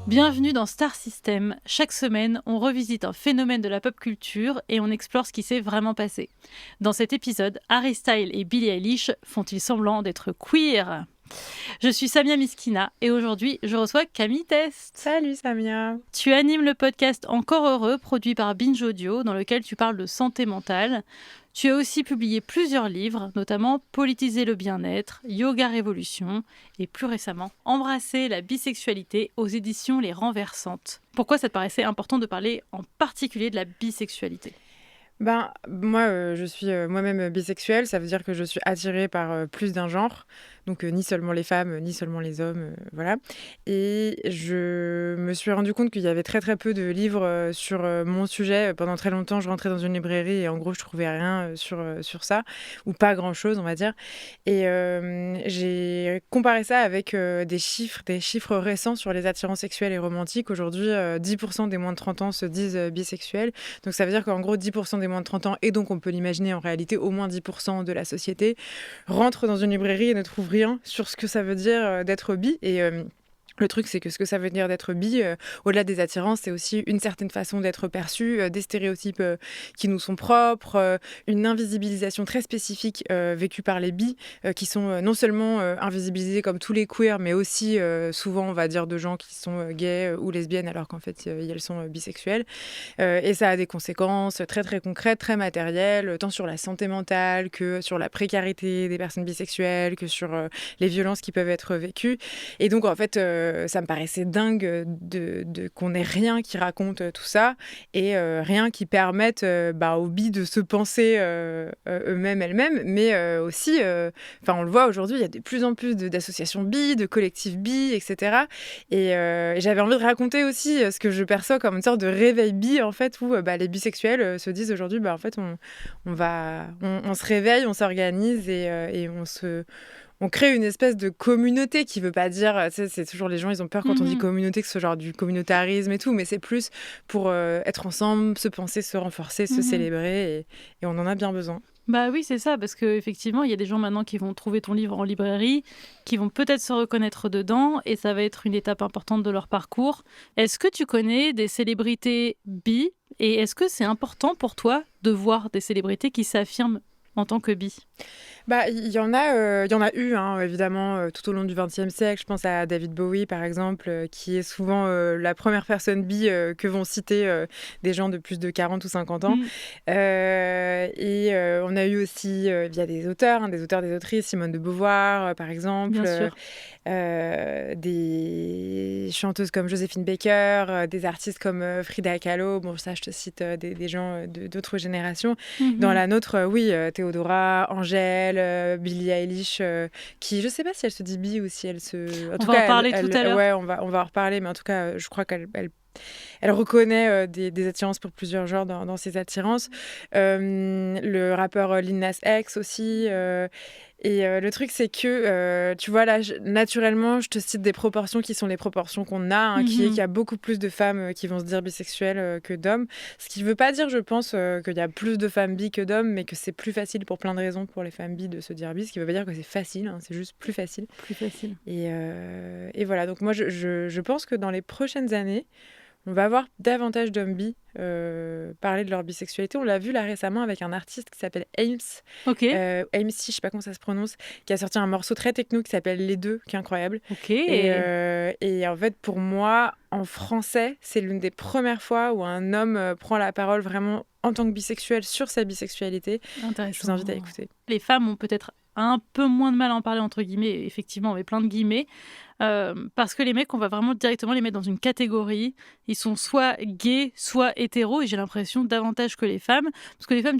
Bienvenue dans Star System. Chaque semaine, on revisite un phénomène de la pop culture et on explore ce qui s'est vraiment passé. Dans cet épisode, Harry Styles et Billie Eilish font-ils semblant d'être queer ? Je suis Samia Miskina et aujourd'hui, je reçois Camille Test. Salut Samia. Tu animes le podcast Encore Heureux, produit par Binge Audio, dans lequel tu parles de santé mentale. Tu as aussi publié plusieurs livres, notamment Politiser le bien-être, Yoga Révolution et plus récemment Embrasser la bisexualité aux éditions Les Renversantes. Pourquoi ça te paraissait important de parler en particulier de la bisexualité ? Moi, je suis moi-même bisexuelle, ça veut dire que je suis attirée par plus d'un genre, donc ni seulement les femmes, ni seulement les hommes, voilà. Et je me suis rendu compte qu'il y avait très très peu de livres sur mon sujet. Pendant très longtemps, je rentrais dans une librairie et en gros, je trouvais rien sur ça, ou pas grand-chose, on va dire. Et j'ai comparé ça avec des chiffres récents sur les attirances sexuelles et romantiques. Aujourd'hui, 10% des moins de 30 ans se disent bisexuels. Donc ça veut dire qu'en gros, 10% des moins de 30 ans, et donc on peut l'imaginer en réalité, au moins 10% de la société, rentrent dans une librairie et ne trouvent rien sur ce que ça veut dire d'être bi. Et le truc, c'est que ce que ça veut dire d'être bi, au-delà des attirances, c'est aussi une certaine façon d'être perçu, des stéréotypes qui nous sont propres, une invisibilisation très spécifique vécue par les bi, qui sont non seulement invisibilisés comme tous les queers, mais aussi souvent, on va dire, de gens qui sont gays ou lesbiennes, alors qu'en fait, elles sont bisexuelles. Et ça a des conséquences très, très concrètes, très matérielles, tant sur la santé mentale que sur la précarité des personnes bisexuelles, que sur les violences qui peuvent être vécues. Et donc, en fait, ça me paraissait dingue qu'on ait rien qui raconte tout ça et rien qui permette aux bi de se penser eux-mêmes, elles-mêmes, mais aussi, on le voit aujourd'hui, il y a de plus en plus d'associations bi, de collectifs bi, etc. Et j'avais envie de raconter aussi ce que je perçois comme une sorte de réveil bi, en fait, où les bisexuels se disent aujourd'hui, en fait, on se réveille, on s'organise et on crée une espèce de communauté qui veut pas dire, tu sais, c'est toujours les gens, ils ont peur quand on dit communauté, que ce soit genre du communautarisme et tout, mais c'est plus pour être ensemble, se penser, se renforcer, se célébrer, et on en a bien besoin. Bah oui, c'est ça, parce qu'effectivement, il y a des gens maintenant qui vont trouver ton livre en librairie, qui vont peut-être se reconnaître dedans, et ça va être une étape importante de leur parcours. Est-ce que tu connais des célébrités bi, et est-ce que c'est important pour toi de voir des célébrités qui s'affirment en tant que bi ? Il y en a eu, hein, évidemment, tout au long du XXe siècle. Je pense à David Bowie, par exemple, qui est souvent la première personne bi que vont citer des gens de plus de 40 ou 50 ans. On a eu aussi, via des auteurs, des auteurs, des autrices, Simone de Beauvoir, par exemple. Bien sûr. Des chanteuses comme Joséphine Baker, des artistes comme Frida Kahlo. Bon, ça, je te cite des gens d'autres générations. Dans la nôtre, oui, Théodora, Angèle, Billie Eilish, qui, je sais pas si elle se dit bi ou si elle se... On va en parler tout à l'heure. Ouais, on va en reparler, mais en tout cas, je crois qu'elle reconnaît des attirances pour plusieurs genres dans ses attirances. Le rappeur Lil Nas X aussi. Le truc, c'est que, tu vois, là, naturellement, je te cite des proportions qui sont les proportions qu'on a, qui est qu'il y a beaucoup plus de femmes qui vont se dire bisexuelles que d'hommes. Ce qui ne veut pas dire, je pense, qu'il y a plus de femmes bi que d'hommes, mais que c'est plus facile pour plein de raisons pour les femmes bi de se dire bi. Ce qui ne veut pas dire que c'est facile, c'est juste plus facile. Plus facile. Et voilà, donc moi, je pense que dans les prochaines années, on va voir davantage d'hommes bi parler de leur bisexualité. On l'a vu là récemment avec un artiste qui s'appelle Ames. Ames, je sais pas comment ça se prononce, qui a sorti un morceau très techno qui s'appelle Les Deux, qui est incroyable. Et en fait, pour moi, en français, c'est l'une des premières fois où un homme prend la parole vraiment en tant que bisexuel sur sa bisexualité. Je vous invite à écouter. Les femmes ont peut-être un peu moins de mal à en parler, entre guillemets, effectivement, mais plein de guillemets, parce que les mecs, on va vraiment directement les mettre dans une catégorie. Ils sont soit gays, soit hétéros, et j'ai l'impression davantage que les femmes, parce que les femmes,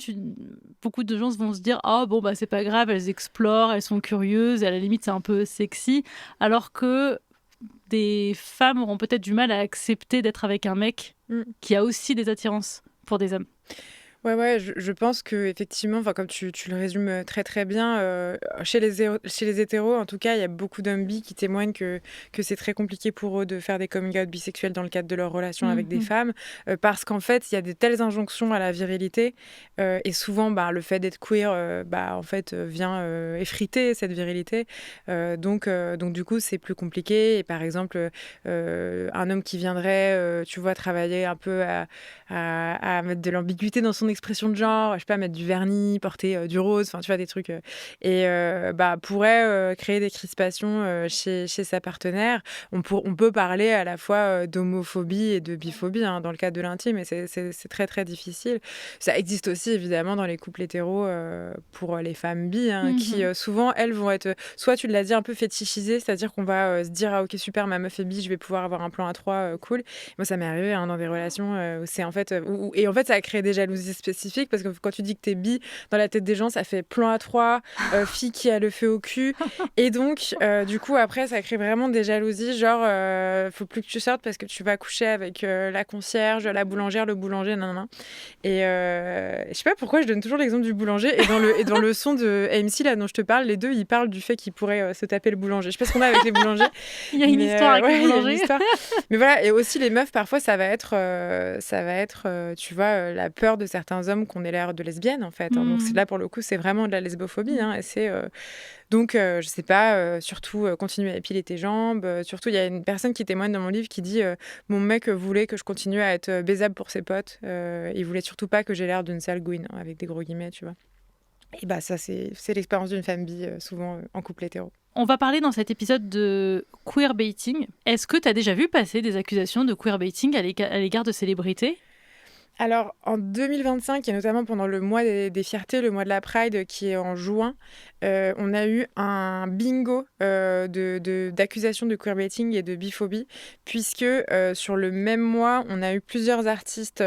beaucoup de gens vont se dire c'est pas grave, elles explorent, elles sont curieuses, et à la limite c'est un peu sexy, alors que des femmes auront peut-être du mal à accepter d'être avec un mec qui a aussi des attirances pour des hommes. Ouais, je pense qu'effectivement, enfin, comme tu le résumes très très bien, chez les hétéros, en tout cas, il y a beaucoup d'hommes bi qui témoignent que c'est très compliqué pour eux de faire des coming out bisexuels dans le cadre de leur relation avec des Mhm. femmes, parce qu'en fait, il y a des telles injonctions à la virilité, et souvent, bah, le fait d'être queer, bah, en fait, vient effriter cette virilité. Donc du coup, c'est plus compliqué. Et par exemple, un homme qui viendrait, tu vois, travailler un peu à mettre de l'ambiguïté dans son expression de genre, je sais pas, mettre du vernis, porter du rose, enfin, tu vois, des trucs. Bah, pourrait créer des crispations chez sa partenaire. On peut parler à la fois d'homophobie et de biphobie hein, dans le cadre de l'intime, et c'est très, très difficile. Ça existe aussi, évidemment, dans les couples hétéros pour les femmes bi, hein, qui Mhm. souvent, elles vont être, soit tu l'as dit, un peu fétichisées, c'est-à-dire qu'on va se dire, ah ok, super, ma meuf est bi, je vais pouvoir avoir un plan à trois, cool. Moi, ça m'est arrivé hein, dans des relations où c'est en fait. Et en fait, ça a créé des jalousies spécifiques parce que quand tu dis que t'es bi, dans la tête des gens, ça fait plan à trois, fille qui a le feu au cul. Et donc, du coup, après, ça crée vraiment des jalousies. Genre, faut plus que tu sortes parce que tu vas coucher avec la concierge, la boulangère, le boulanger, nan. Et je sais pas pourquoi je donne toujours l'exemple du boulanger. Et dans le son de AMC, là, dont je te parle, les deux, ils parlent du fait qu'ils pourraient se taper le boulanger. Je sais pas ce qu'on a avec les boulangers. Il y a une Mais histoire avec le ouais, il y a une boulanger. histoire. Mais voilà, et aussi les meufs, parfois, ça va être tu vois, la peur de certains hommes qu'on ait l'air de lesbiennes, en fait. Hein. Donc Mhm. là, pour le coup, c'est vraiment de la lesbophobie. Hein, et c'est, donc, je sais pas, surtout, continuer à épiler tes jambes. Surtout, il y a une personne qui témoigne dans mon livre qui dit mon mec voulait que je continue à être baisable pour ses potes. Il voulait surtout pas que j'ai l'air d'une sale gouine, hein, avec des gros guillemets, tu vois. Et bah, ça, c'est l'expérience d'une femme bi, souvent en couple hétéro. On va parler dans cet épisode de queerbaiting. Est-ce que tu as déjà vu passer des accusations de queerbaiting à l'égard de célébrités? Alors, en 2025, et notamment pendant le mois des fiertés, le mois de la Pride, qui est en juin, on a eu un bingo d'accusations de queerbaiting et de biphobie, puisque sur le même mois, on a eu plusieurs artistes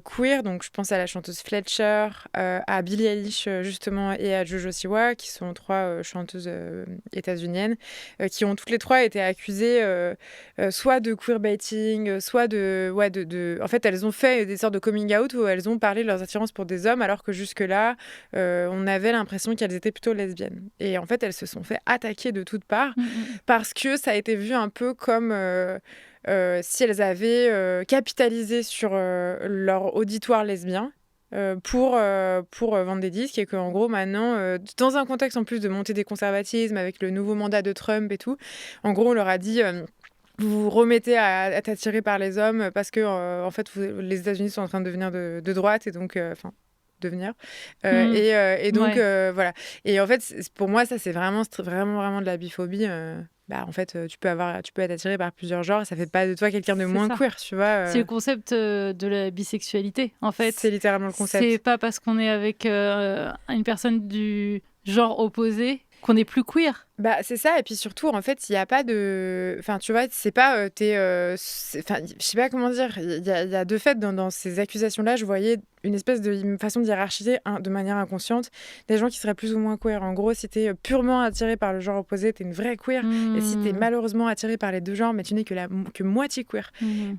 queer, donc je pense à la chanteuse Fletcher, à Billie Eilish justement et à Jojo Siwa, qui sont trois chanteuses états-uniennes, qui ont toutes les trois été accusées soit de queerbaiting, soit En fait, elles ont fait des sortes de coming out où elles ont parlé de leurs attirances pour des hommes, alors que jusque-là, on avait l'impression qu'elles étaient plutôt lesbiennes. Et en fait, elles se sont fait attaquer de toutes parts Mhm. parce que ça a été vu un peu comme si elles avaient capitalisé sur leur auditoire lesbien pour vendre des disques, et qu'en gros maintenant, dans un contexte en plus de montée des conservatismes avec le nouveau mandat de Trump et tout, en gros on leur a dit vous vous remettez à être attirés par les hommes parce que en fait les États-Unis sont en train de devenir de droite, et donc enfin devenir Mhm. et donc Ouais, voilà. Et en fait pour moi ça c'est vraiment vraiment de la biphobie. Bah, en fait, tu peux être attiré par plusieurs genres, et ça fait pas de toi quelqu'un de c'est moins ça. queer, tu vois. C'est le concept de la bisexualité. En C'est fait, littéralement le c'est concept. pas parce qu'on est avec une personne du genre opposé qu'on est plus queer. Bah, c'est ça, et puis surtout, en fait, il y a pas de... Enfin, tu vois, c'est pas... Enfin, je sais pas comment dire. Il y a de fait, dans ces accusations-là, je voyais une espèce de façon de hiérarchiser de manière inconsciente des gens qui seraient plus ou moins queer. En gros, si t'es purement attiré par le genre opposé, t'es une vraie queer. Et si t'es Mhm. malheureusement attiré par les deux genres, mais tu n'es que moitié queer. Mhm.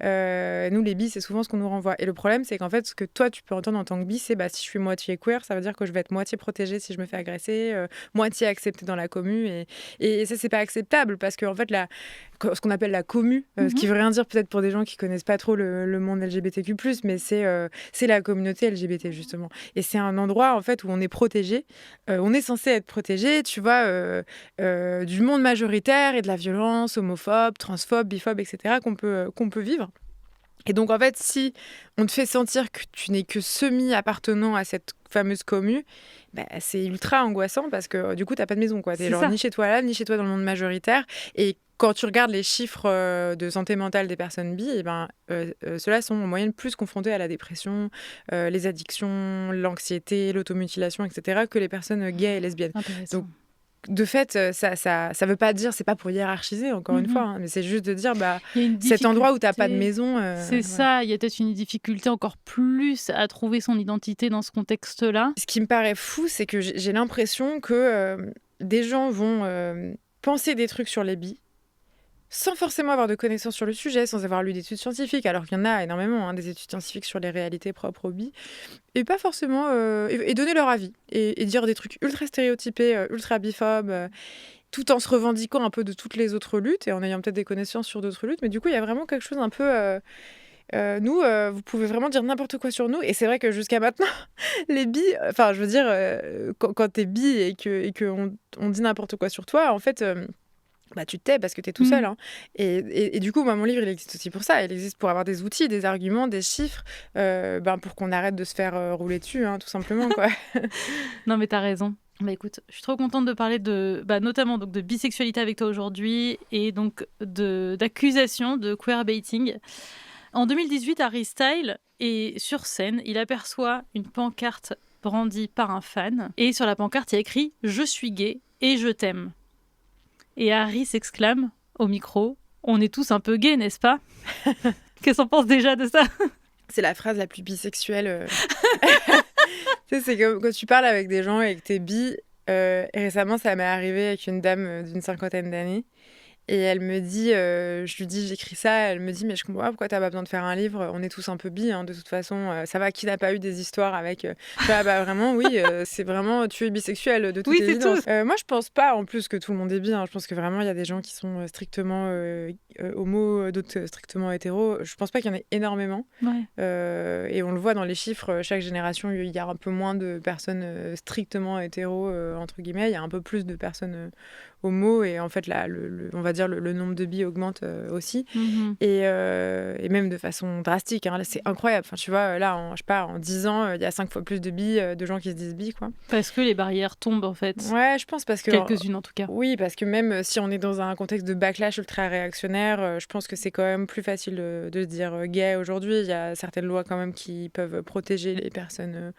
Nous, les bis, c'est souvent ce qu'on nous renvoie. Et le problème, c'est qu'en fait, ce que toi, tu peux entendre en tant que bi, c'est bah, si je suis moitié queer, ça veut dire que je vais être moitié protégée si je me fais agresser, moitié acceptée dans la commu. Et ça, c'est pas acceptable parce qu'en fait, ce qu'on appelle la commu, ce Mhm. qui veut rien dire peut-être pour des gens qui connaissent pas trop le monde LGBTQ+, mais c'est la communauté LGBT, justement. Et c'est un endroit, en fait, où on est protégé. On est censé être protégé, tu vois, du monde majoritaire et de la violence homophobe, transphobe, biphobe, etc., qu'on peut vivre. Et donc, en fait, si on te fait sentir que tu n'es que semi-appartenant à cette fameuse commu, bah, c'est ultra angoissant parce que du coup, t'as pas de maison, quoi. T'es C'est genre ça. ni chez toi là, ni chez toi dans le monde majoritaire. Et quand tu regardes les chiffres de santé mentale des personnes bi, ceux-là sont en moyenne plus confrontés à la dépression, les addictions, l'anxiété, l'automutilation, etc., que les personnes gays et lesbiennes. Donc, Intéressant. de fait, ça veut pas dire, c'est pas pour hiérarchiser, encore une fois, Mhm. hein, mais c'est juste de dire, bah, Il y a une cet endroit où t'as pas de difficulté. maison, C'est voilà. ça, il y a peut-être une difficulté encore plus à trouver son identité dans ce contexte-là. Ce qui me paraît fou, c'est que j'ai l'impression que des gens vont penser des trucs sur les bi, sans forcément avoir de connaissances sur le sujet, sans avoir lu d'études scientifiques, alors qu'il y en a énormément, hein, des études scientifiques sur les réalités propres aux bi, et pas forcément... et donner leur avis, et dire des trucs ultra stéréotypés, ultra biphobes, tout en se revendiquant un peu de toutes les autres luttes, et en ayant peut-être des connaissances sur d'autres luttes, mais du coup, il y a vraiment quelque chose un peu... nous, vous pouvez vraiment dire n'importe quoi sur nous. Et c'est vrai que jusqu'à maintenant, les bi, enfin, je veux dire, quand t'es bi et que on dit n'importe quoi sur toi, en fait, bah, tu te tais parce que t'es tout seul. Hein. Et du coup, moi, mon livre, il existe aussi pour ça. Il existe pour avoir des outils, des arguments, des chiffres, pour qu'on arrête de se faire rouler dessus, hein, tout simplement, quoi. Non, mais t'as raison. Bah écoute, je suis trop contente de parler notamment donc de bisexualité avec toi aujourd'hui et donc d'accusation de queerbaiting. En 2018, Harry Styles est sur scène. Il aperçoit une pancarte brandie par un fan. Et sur la pancarte, il y a écrit « Je suis gay et je t'aime ». Et Harry s'exclame au micro « On est tous un peu gays, n'est-ce pas ?» Qu'est-ce qu'on pense déjà de ça? C'est la phrase la plus bisexuelle. Tu sais, c'est comme quand tu parles avec des gens et que t'es bi. Et récemment, ça m'est arrivé avec une dame d'une 50aine d'années. Et elle me dit, je lui dis, j'écris ça, elle me dit, mais je comprends pas pourquoi t'as pas besoin de faire un livre, on est tous un peu bi, hein, de toute façon, ça va, qui n'a pas eu des histoires avec... bah vraiment, oui, c'est vraiment, tu es bisexuel, de toute Oui, c'est évidence. tout. Moi, je pense pas, en plus, que tout le monde est bi, hein. Je pense que vraiment, il y a des gens qui sont strictement homo, d'autres strictement hétéros. Je pense pas qu'il y en ait énormément. Ouais. Et on le voit dans les chiffres, chaque génération, il y a un peu moins de personnes strictement hétéros, entre guillemets, il y a un peu plus de personnes... homo, et en fait là on va dire le nombre de bi augmente aussi. Et même de façon drastique, hein. Là, c'est incroyable, enfin, tu vois, là je sais pas, en 10 ans il y a 5 fois plus de bi, de gens qui se disent bi, quoi. Parce que les barrières tombent en fait. Ouais, je pense, parce que quelques-unes en tout cas. Oui, parce que même si on est dans un contexte de backlash ultra réactionnaire, je pense que c'est quand même plus facile de se dire gay aujourd'hui. Il y a certaines lois quand même qui peuvent protéger les personnes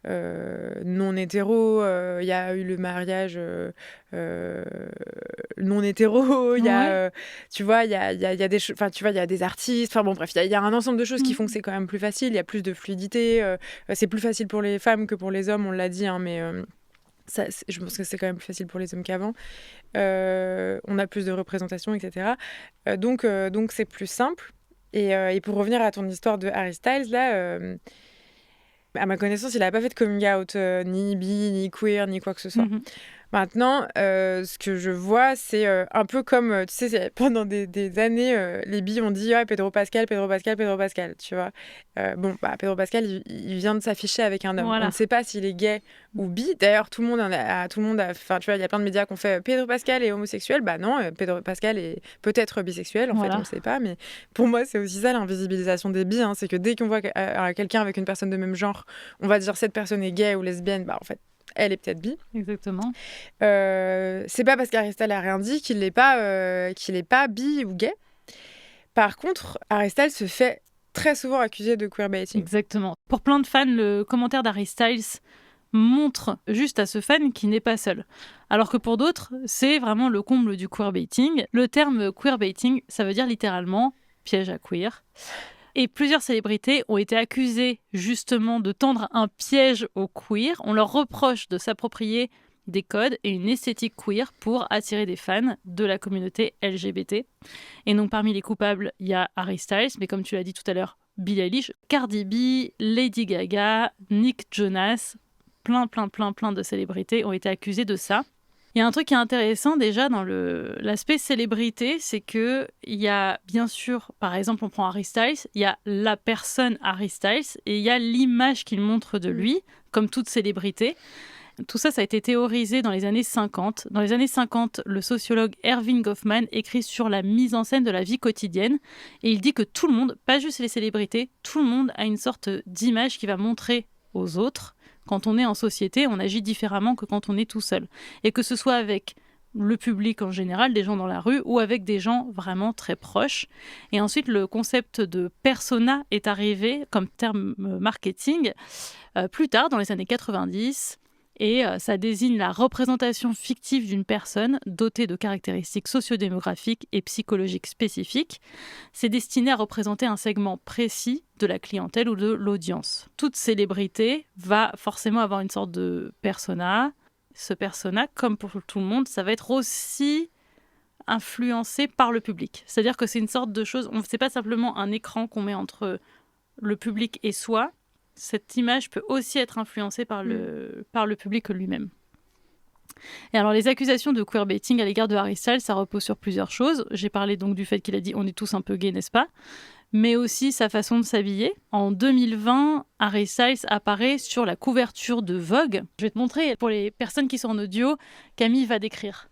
non hétéros. Il y a eu le mariage non hétéro. Il y a, tu vois, il y a des choses. Enfin, tu vois, il y a des artistes. Enfin bon, bref, il y a un ensemble de choses qui font que c'est quand même plus facile. Il y a plus de fluidité. C'est plus facile pour les femmes que pour les hommes. On l'a dit, hein, mais je pense que c'est quand même plus facile pour les hommes qu'avant. On a plus de représentation, etc. Donc c'est plus simple. Et pour revenir à ton histoire de Harry Styles, là, à ma connaissance, il n'a pas fait de coming out, ni bi, ni queer, ni quoi que ce soit. Maintenant, ce que je vois, c'est un peu comme, tu sais, pendant des années, les bi ont dit « Pedro Pascal, Pedro Pascal, Pedro Pascal », tu vois. Pedro Pascal, il vient de s'afficher avec un homme. Voilà. On ne sait pas s'il est gay ou bi. D'ailleurs, tout le monde a... Enfin, tu vois, il y a plein de médias qui ont fait « Pedro Pascal est homosexuel ». Bah non, Pedro Pascal est peut-être bisexuel, en fait, on ne sait pas. Mais pour moi, c'est aussi ça, l'invisibilisation des bi. Hein, c'est que dès qu'on voit quelqu'un avec une personne de même genre, on va dire « Cette personne est gay ou lesbienne », bah en fait, elle est peut-être bi. Exactement. C'est pas parce qu'Harry Styles a rien dit qu'il n'est pas bi ou gay. Par contre, Harry Styles se fait très souvent accuser de queerbaiting. Exactement. Pour plein de fans, le commentaire d'Harry Styles montre juste à ce fan qu'il n'est pas seul. Alors que pour d'autres, c'est vraiment le comble du queerbaiting. Le terme queerbaiting, ça veut dire littéralement piège à queer. Et plusieurs célébrités ont été accusées justement de tendre un piège aux queers. On leur reproche de s'approprier des codes et une esthétique queer pour attirer des fans de la communauté LGBT. Et donc parmi les coupables, il y a Harry Styles, mais comme tu l'as dit tout à l'heure, Billie Eilish, Cardi B, Lady Gaga, Nick Jonas, plein de célébrités ont été accusées de ça. Il y a un truc qui est intéressant déjà dans l'aspect célébrité, c'est qu'il y a bien sûr, par exemple, on prend Harry Styles, il y a la personne Harry Styles et il y a l'image qu'il montre de lui, comme toute célébrité. Tout ça, ça a été théorisé dans les années 50. Dans les années 50, le sociologue Erving Goffman écrit sur la mise en scène de la vie quotidienne et il dit que tout le monde, pas juste les célébrités, tout le monde a une sorte d'image qui va montrer aux autres. Quand on est en société, on agit différemment que quand on est tout seul. Et que ce soit avec le public en général, des gens dans la rue, ou avec des gens vraiment très proches. Et ensuite, le concept de persona est arrivé comme terme marketing plus tard, dans les années 90. Et ça désigne la représentation fictive d'une personne dotée de caractéristiques sociodémographiques et psychologiques spécifiques. C'est destiné à représenter un segment précis de la clientèle ou de l'audience. Toute célébrité va forcément avoir une sorte de persona. Ce persona, comme pour tout le monde, ça va être aussi influencé par le public. C'est-à-dire que c'est une sorte de chose, c'est pas simplement un écran qu'on met entre le public et soi. Cette image peut aussi être influencée par le public lui-même. Et alors, les accusations de queerbaiting à l'égard de Harry Styles, ça repose sur plusieurs choses. J'ai parlé donc du fait qu'il a dit « on est tous un peu gays, n'est-ce pas ?» mais aussi sa façon de s'habiller. En 2020, Harry Styles apparaît sur la couverture de Vogue. Je vais te montrer, pour les personnes qui sont en audio, Camille va décrire.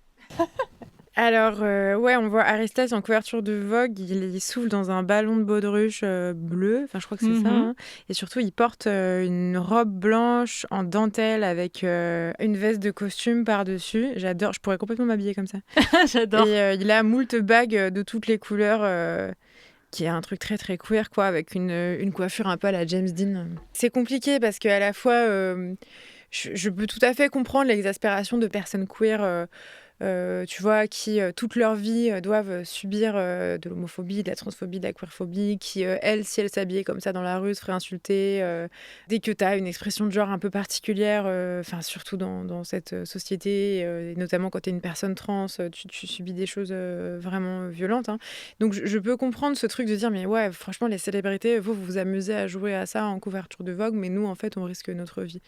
Alors, on voit Harry Styles en couverture de Vogue, il souffle dans un ballon de baudruche bleu, enfin je crois que c'est ça, hein. Et surtout il porte une robe blanche en dentelle avec une veste de costume par-dessus. J'adore, je pourrais complètement m'habiller comme ça. J'adore. Et il a moult bagues de toutes les couleurs, qui est un truc très très queer, quoi, avec une coiffure un peu à la James Dean. C'est compliqué parce qu'à la fois, je peux tout à fait comprendre l'exaspération de personnes queer, tu vois, qui toute leur vie doivent subir de l'homophobie, de la transphobie, de la queerphobie, qui, elles, si elles s'habillaient comme ça dans la rue, se feraient insulter. Dès que tu as une expression de genre un peu particulière, surtout dans cette société, et notamment quand tu es une personne trans, tu subis des choses vraiment violentes, hein. Donc je peux comprendre ce truc de dire, mais ouais, franchement, les célébrités, vous vous amusez à jouer à ça en couverture de Vogue, mais nous, en fait, on risque notre vie.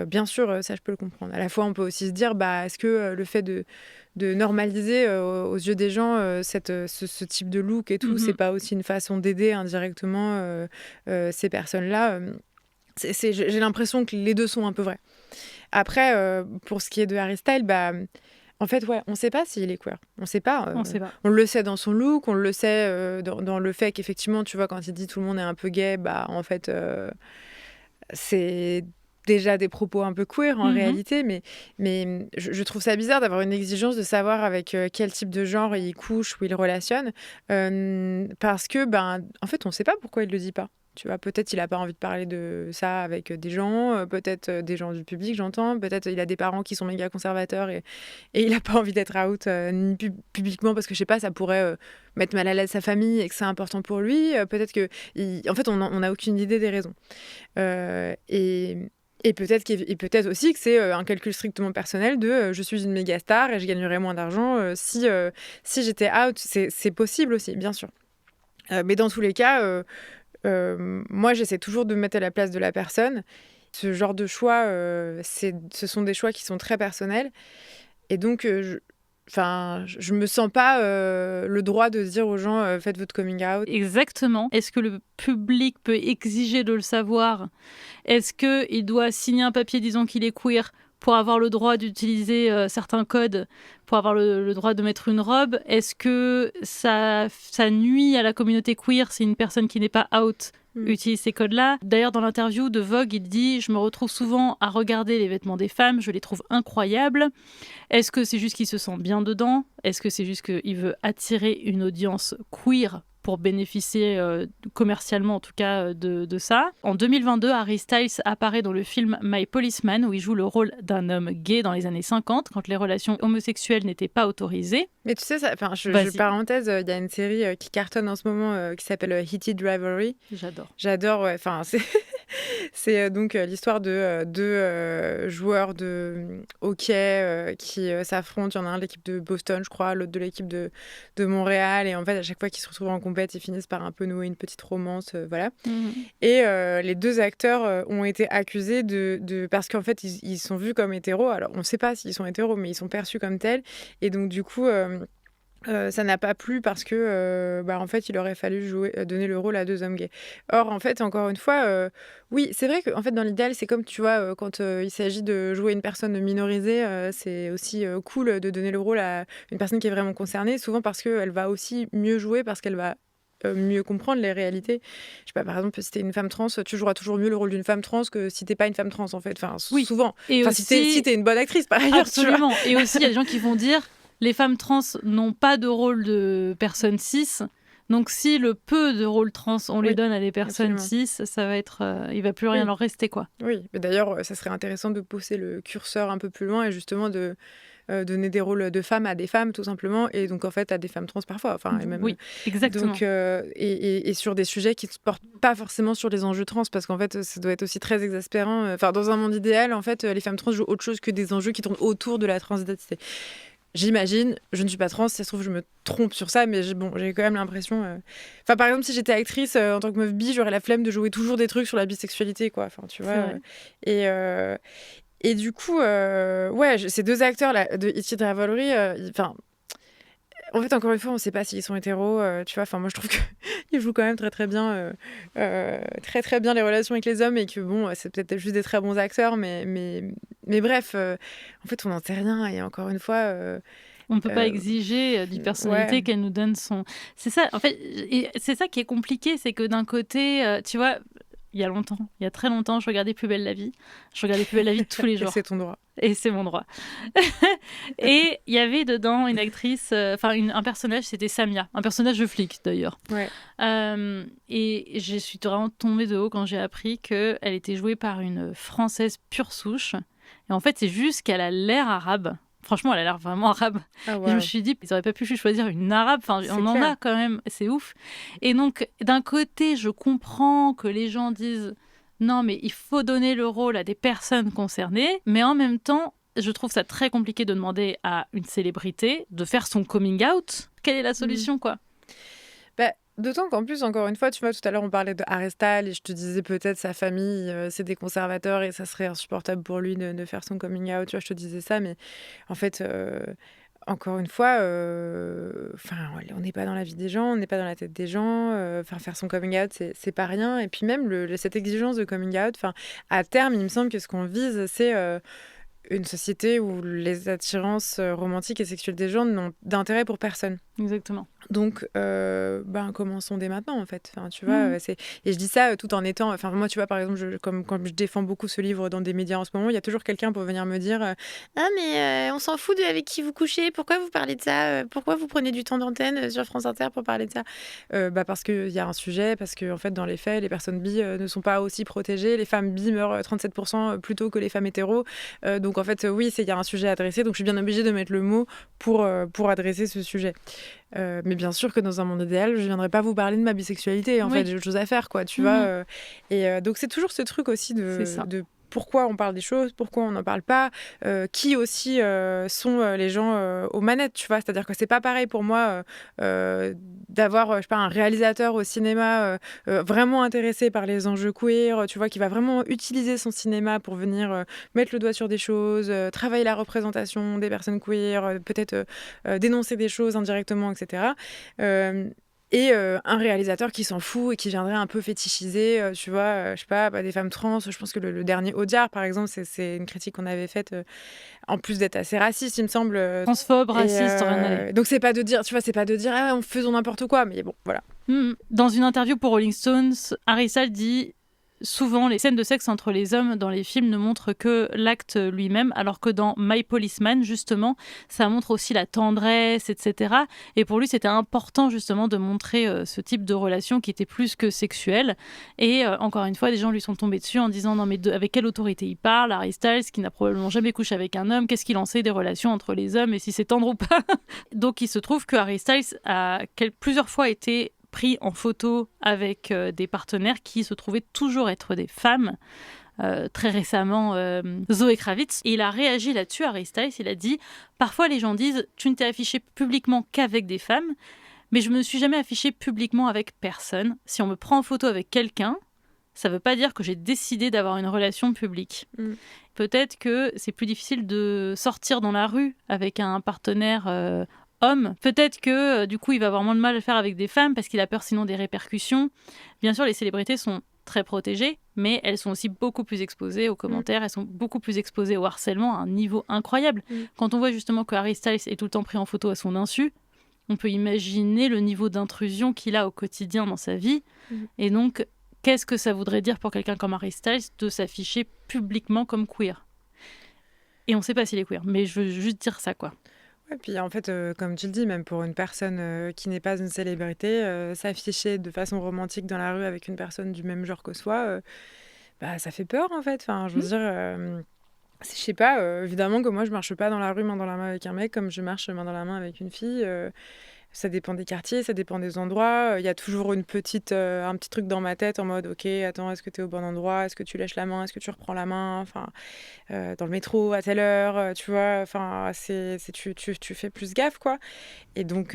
Bien sûr, ça je peux le comprendre. À la fois, on peut aussi se dire, est-ce que le fait de normaliser aux yeux des gens ce type de look et tout, c'est pas aussi une façon d'aider indirectement ces personnes-là. J'ai l'impression que les deux sont un peu vrais. Après, pour ce qui est de Harry Styles, en fait, ouais, on sait pas s'il est queer. On sait pas. On sait pas. On le sait dans son look, on le sait dans le fait qu'effectivement, tu vois, quand il dit tout le monde est un peu gay, en fait, c'est déjà des propos un peu queer en réalité, mais je trouve ça bizarre d'avoir une exigence de savoir avec quel type de genre il couche ou il relationne, parce que, en fait, on sait pas pourquoi il le dit pas. Tu vois, peut-être il a pas envie de parler de ça avec des gens, peut-être des gens du public, j'entends, peut-être il a des parents qui sont méga conservateurs et il a pas envie d'être out ni publiquement parce que, je sais pas, ça pourrait mettre mal à l'aise sa famille et que c'est important pour lui. Peut-être que... En fait, on n'a aucune idée des raisons. Et peut-être aussi que c'est un calcul strictement personnel de je suis une méga star et je gagnerais moins d'argent si j'étais out. C'est possible aussi, bien sûr. Mais dans tous les cas, moi, j'essaie toujours de me mettre à la place de la personne. Ce genre de choix, ce sont des choix qui sont très personnels. Et donc, je me sens pas le droit de dire aux gens faites votre coming out. Exactement. Est-ce que le public peut exiger de le savoir ? Est-ce qu'il doit signer un papier disant qu'il est queer pour avoir le droit d'utiliser certains codes, pour avoir le droit de mettre une robe ? Est-ce que ça nuit à la communauté queer si une personne qui n'est pas out utilise ces codes-là ? D'ailleurs, dans l'interview de Vogue, il dit « Je me retrouve souvent à regarder les vêtements des femmes, je les trouve incroyables. Est-ce que c'est juste qu'il se sent bien dedans ? Est-ce que c'est juste qu'il veut attirer une audience queer pour bénéficier commercialement en tout cas de ça. En 2022, Harry Styles apparaît dans le film My Policeman où il joue le rôle d'un homme gay dans les années 50 quand les relations homosexuelles n'étaient pas autorisées. Mais tu sais, je parenthèse, il y a une série qui cartonne en ce moment qui s'appelle Heated Rivalry. J'adore, ouais. Enfin, c'est donc l'histoire de deux joueurs de hockey qui s'affrontent. Il y en a un de l'équipe de Boston, je crois, l'autre de l'équipe de Montréal. Et en fait, à chaque fois qu'ils se retrouvent en compète, ils finissent par un peu nouer une petite romance, voilà. Et les deux acteurs ont été accusés parce qu'en fait, ils sont vus comme hétéros. Alors, on ne sait pas s'ils sont hétéros, mais ils sont perçus comme tels. Et donc, du coup... ça n'a pas plu parce que en fait il aurait fallu donner le rôle à deux hommes gays. Or en fait encore une fois oui c'est vrai que en fait dans l'idéal c'est comme tu vois quand il s'agit de jouer une personne minorisée c'est aussi cool de donner le rôle à une personne qui est vraiment concernée, souvent parce qu'elle va aussi mieux jouer, parce qu'elle va mieux comprendre les réalités. Je sais pas, par exemple, si t'es une femme trans, tu joueras toujours mieux le rôle d'une femme trans que si t'es pas une femme trans, en fait. Enfin, oui. Souvent. Et aussi... si t'es une bonne actrice, par ailleurs. Absolument. Et aussi, il y a des gens qui vont dire les femmes trans n'ont pas de rôle de personnes cis. Donc, si le peu de rôles trans, on les donne à des personnes cis, ça va être... il va plus rien leur rester, quoi. Oui, mais d'ailleurs, ça serait intéressant de pousser le curseur un peu plus loin et justement de donner des rôles de femmes à des femmes, tout simplement, et donc, en fait, à des femmes trans parfois. Enfin, et même, oui, exactement. Donc, et sur des sujets qui ne se portent pas forcément sur les enjeux trans, parce qu'en fait, ça doit être aussi très exaspérant. Enfin, dans un monde idéal, en fait, les femmes trans jouent autre chose que des enjeux qui tournent autour de la transidentité. J'imagine, je ne suis pas trans, si ça se trouve, je me trompe sur ça, mais j'ai quand même l'impression. Enfin, par exemple, si j'étais actrice en tant que meuf bi, j'aurais la flemme de jouer toujours des trucs sur la bisexualité, quoi. Enfin, tu vois. Et, et du coup, ouais, ces deux acteurs là, de Iti Ravalry, enfin. En fait, encore une fois, on ne sait pas s'ils sont hétéros, tu vois. Enfin, moi, je trouve qu'ils jouent quand même très, très bien, très, très bien les relations avec les hommes et que, bon, c'est peut-être juste des très bons acteurs, mais bref, en fait, on n'en sait rien. Et encore une fois... on ne peut pas exiger d'une personnalité qu'elle nous donne son... C'est ça, en fait, et c'est ça qui est compliqué, c'est que d'un côté, tu vois, il y a très longtemps, je regardais Plus belle la vie. Je regardais Plus belle la vie tous les jours. C'est ton droit. Et c'est mon droit. Et il y avait dedans une actrice, un personnage, c'était Samia, un personnage de flic d'ailleurs. Ouais. Et je suis vraiment tombée de haut quand j'ai appris qu'elle était jouée par une Française pure souche. Et en fait, c'est juste qu'elle a l'air arabe. Franchement, elle a l'air vraiment arabe. Ah, wow. Et je me suis dit, ils n'auraient pas pu choisir une arabe. Enfin, on en a quand même, c'est ouf. Et donc, d'un côté, je comprends que les gens disent non, mais il faut donner le rôle à des personnes concernées. Mais en même temps, je trouve ça très compliqué de demander à une célébrité de faire son coming out. Quelle est la solution, quoi? D'autant qu'en plus, encore une fois, tu vois, tout à l'heure, on parlait de Harry Styles et je te disais peut-être sa famille, c'est des conservateurs et ça serait insupportable pour lui de faire son coming out. Tu vois, je te disais ça, mais en fait, encore une fois, on n'est pas dans la vie des gens, on n'est pas dans la tête des gens. Faire son coming out, c'est pas rien. Et puis même, cette exigence de coming out, à terme, il me semble que ce qu'on vise, c'est... une société où les attirances romantiques et sexuelles des gens n'ont d'intérêt pour personne. Exactement. Donc, commençons dès maintenant, en fait. Enfin, tu vois, et je dis ça tout en étant... Enfin, moi, tu vois, par exemple, comme je défends beaucoup ce livre dans des médias en ce moment, il y a toujours quelqu'un pour venir me dire ah, mais on s'en fout de avec qui vous couchez, pourquoi vous parlez de ça, pourquoi vous prenez du temps d'antenne sur France Inter pour parler de ça parce qu'il y a un sujet, parce que, en fait, dans les faits, les personnes bi ne sont pas aussi protégées. Les femmes bi meurent 37% plus tôt que les femmes hétéros. Donc, en fait, oui, il y a un sujet à adresser. Donc, je suis bien obligée de mettre le mot pour adresser ce sujet. Mais bien sûr que dans un monde idéal, je viendrais pas vous parler de ma bisexualité. En fait, j'ai autre chose à faire, quoi, tu vois. Donc, c'est toujours ce truc aussi de pourquoi on parle des choses, pourquoi on n'en parle pas, qui aussi sont les gens aux manettes, tu vois. C'est-à-dire que c'est pas pareil pour moi d'avoir, je sais pas, un réalisateur au cinéma vraiment intéressé par les enjeux queer, tu vois, qui va vraiment utiliser son cinéma pour venir mettre le doigt sur des choses, travailler la représentation des personnes queer, peut-être dénoncer des choses indirectement, etc. Et un réalisateur qui s'en fout et qui viendrait un peu fétichiser, tu vois, je sais pas, des femmes trans. Je pense que le dernier Audiard, par exemple, c'est une critique qu'on avait faite, en plus d'être assez raciste, il me semble. Transphobe, raciste, rien à dire. Donc c'est pas de dire, tu vois, ah, faisons n'importe quoi, mais bon, voilà. Dans une interview pour Rolling Stones, Harry Styles dit souvent les scènes de sexe entre les hommes dans les films ne montrent que l'acte lui-même, alors que dans My Policeman, justement, ça montre aussi la tendresse, etc. Et pour lui, c'était important justement de montrer ce type de relation qui était plus que sexuelle. Et encore une fois, des gens lui sont tombés dessus en disant non mais avec quelle autorité il parle, Harry Styles, qui n'a probablement jamais couché avec un homme, qu'est-ce qu'il en sait des relations entre les hommes et si c'est tendre ou pas. Donc il se trouve que Harry Styles a plusieurs fois été pris en photo avec des partenaires qui se trouvaient toujours être des femmes. Très récemment, Zoé Kravitz. Et il a réagi là-dessus, Harry Styles. Il a dit « Parfois, les gens disent « Tu ne t'es affiché publiquement qu'avec des femmes, mais je ne me suis jamais affiché publiquement avec personne. Si on me prend en photo avec quelqu'un, ça ne veut pas dire que j'ai décidé d'avoir une relation publique. Peut-être que c'est plus difficile de sortir dans la rue avec un partenaire homme. Peut-être que du coup il va avoir moins de mal à le faire avec des femmes parce qu'il a peur sinon des répercussions. Bien sûr, les célébrités sont très protégées, mais elles sont aussi beaucoup plus exposées aux commentaires, elles sont beaucoup plus exposées au harcèlement à un niveau incroyable. Quand on voit justement que Harry Styles est tout le temps pris en photo à son insu, on peut imaginer le niveau d'intrusion qu'il a au quotidien dans sa vie. Et donc, qu'est-ce que ça voudrait dire pour quelqu'un comme Harry Styles de s'afficher publiquement comme queer? Et on ne sait pas s'il est queer, mais je veux juste dire ça, quoi. Ouais, puis en fait, comme tu le dis, même pour une personne qui n'est pas une célébrité, s'afficher de façon romantique dans la rue avec une personne du même genre que soi, ça fait peur en fait. Enfin, je veux dire, je sais pas, évidemment que moi je marche pas dans la rue main dans la main avec un mec comme je marche main dans la main avec une fille. Ça dépend des quartiers, ça dépend des endroits. Il y a toujours un petit truc dans ma tête en mode, ok, attends, est-ce que tu es au bon endroit? Est-ce que tu lèches la main? Est-ce que tu reprends la main? Enfin, dans le métro à telle heure, tu vois. Enfin, tu fais plus gaffe, quoi. Et donc,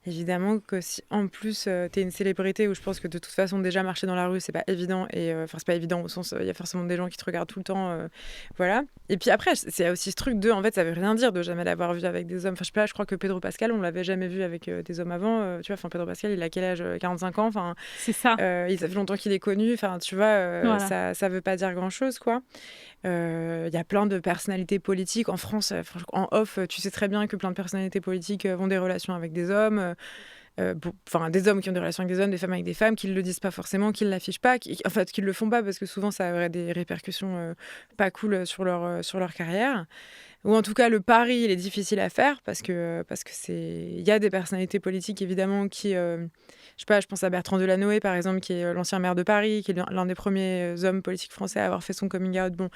évidemment que si en plus t'es une célébrité, où je pense que de toute façon déjà marcher dans la rue c'est pas évident, et enfin c'est pas évident au sens il y a forcément des gens qui te regardent tout le temps, voilà. Et puis après c'est aussi ce truc de, en fait ça veut rien dire de jamais l'avoir vu avec des hommes. Enfin je sais pas, je crois que Pedro Pascal on l'avait jamais vu avec des hommes avant, tu vois. Enfin Pedro Pascal il a quel âge? 45 ans, enfin C'est ça. ça fait longtemps qu'il est connu, enfin tu vois, Voilà. ça veut pas dire grand chose, quoi. Y a plein de personnalités politiques en France, en off, tu sais très bien que plein de personnalités politiques ont des relations avec des hommes, des hommes qui ont des relations avec des hommes, des femmes avec des femmes, qui ne le disent pas forcément, qui ne l'affichent pas, en fait, qui ne le font pas parce que souvent ça aurait des répercussions pas cool sur leur carrière. Ou en tout cas, le pari, il est difficile à faire parce que il y a des personnalités politiques évidemment qui, je sais pas, je pense à Bertrand Delanoë par exemple, qui est l'ancien maire de Paris, qui est l'un des premiers hommes politiques français à avoir fait son coming out. Bon,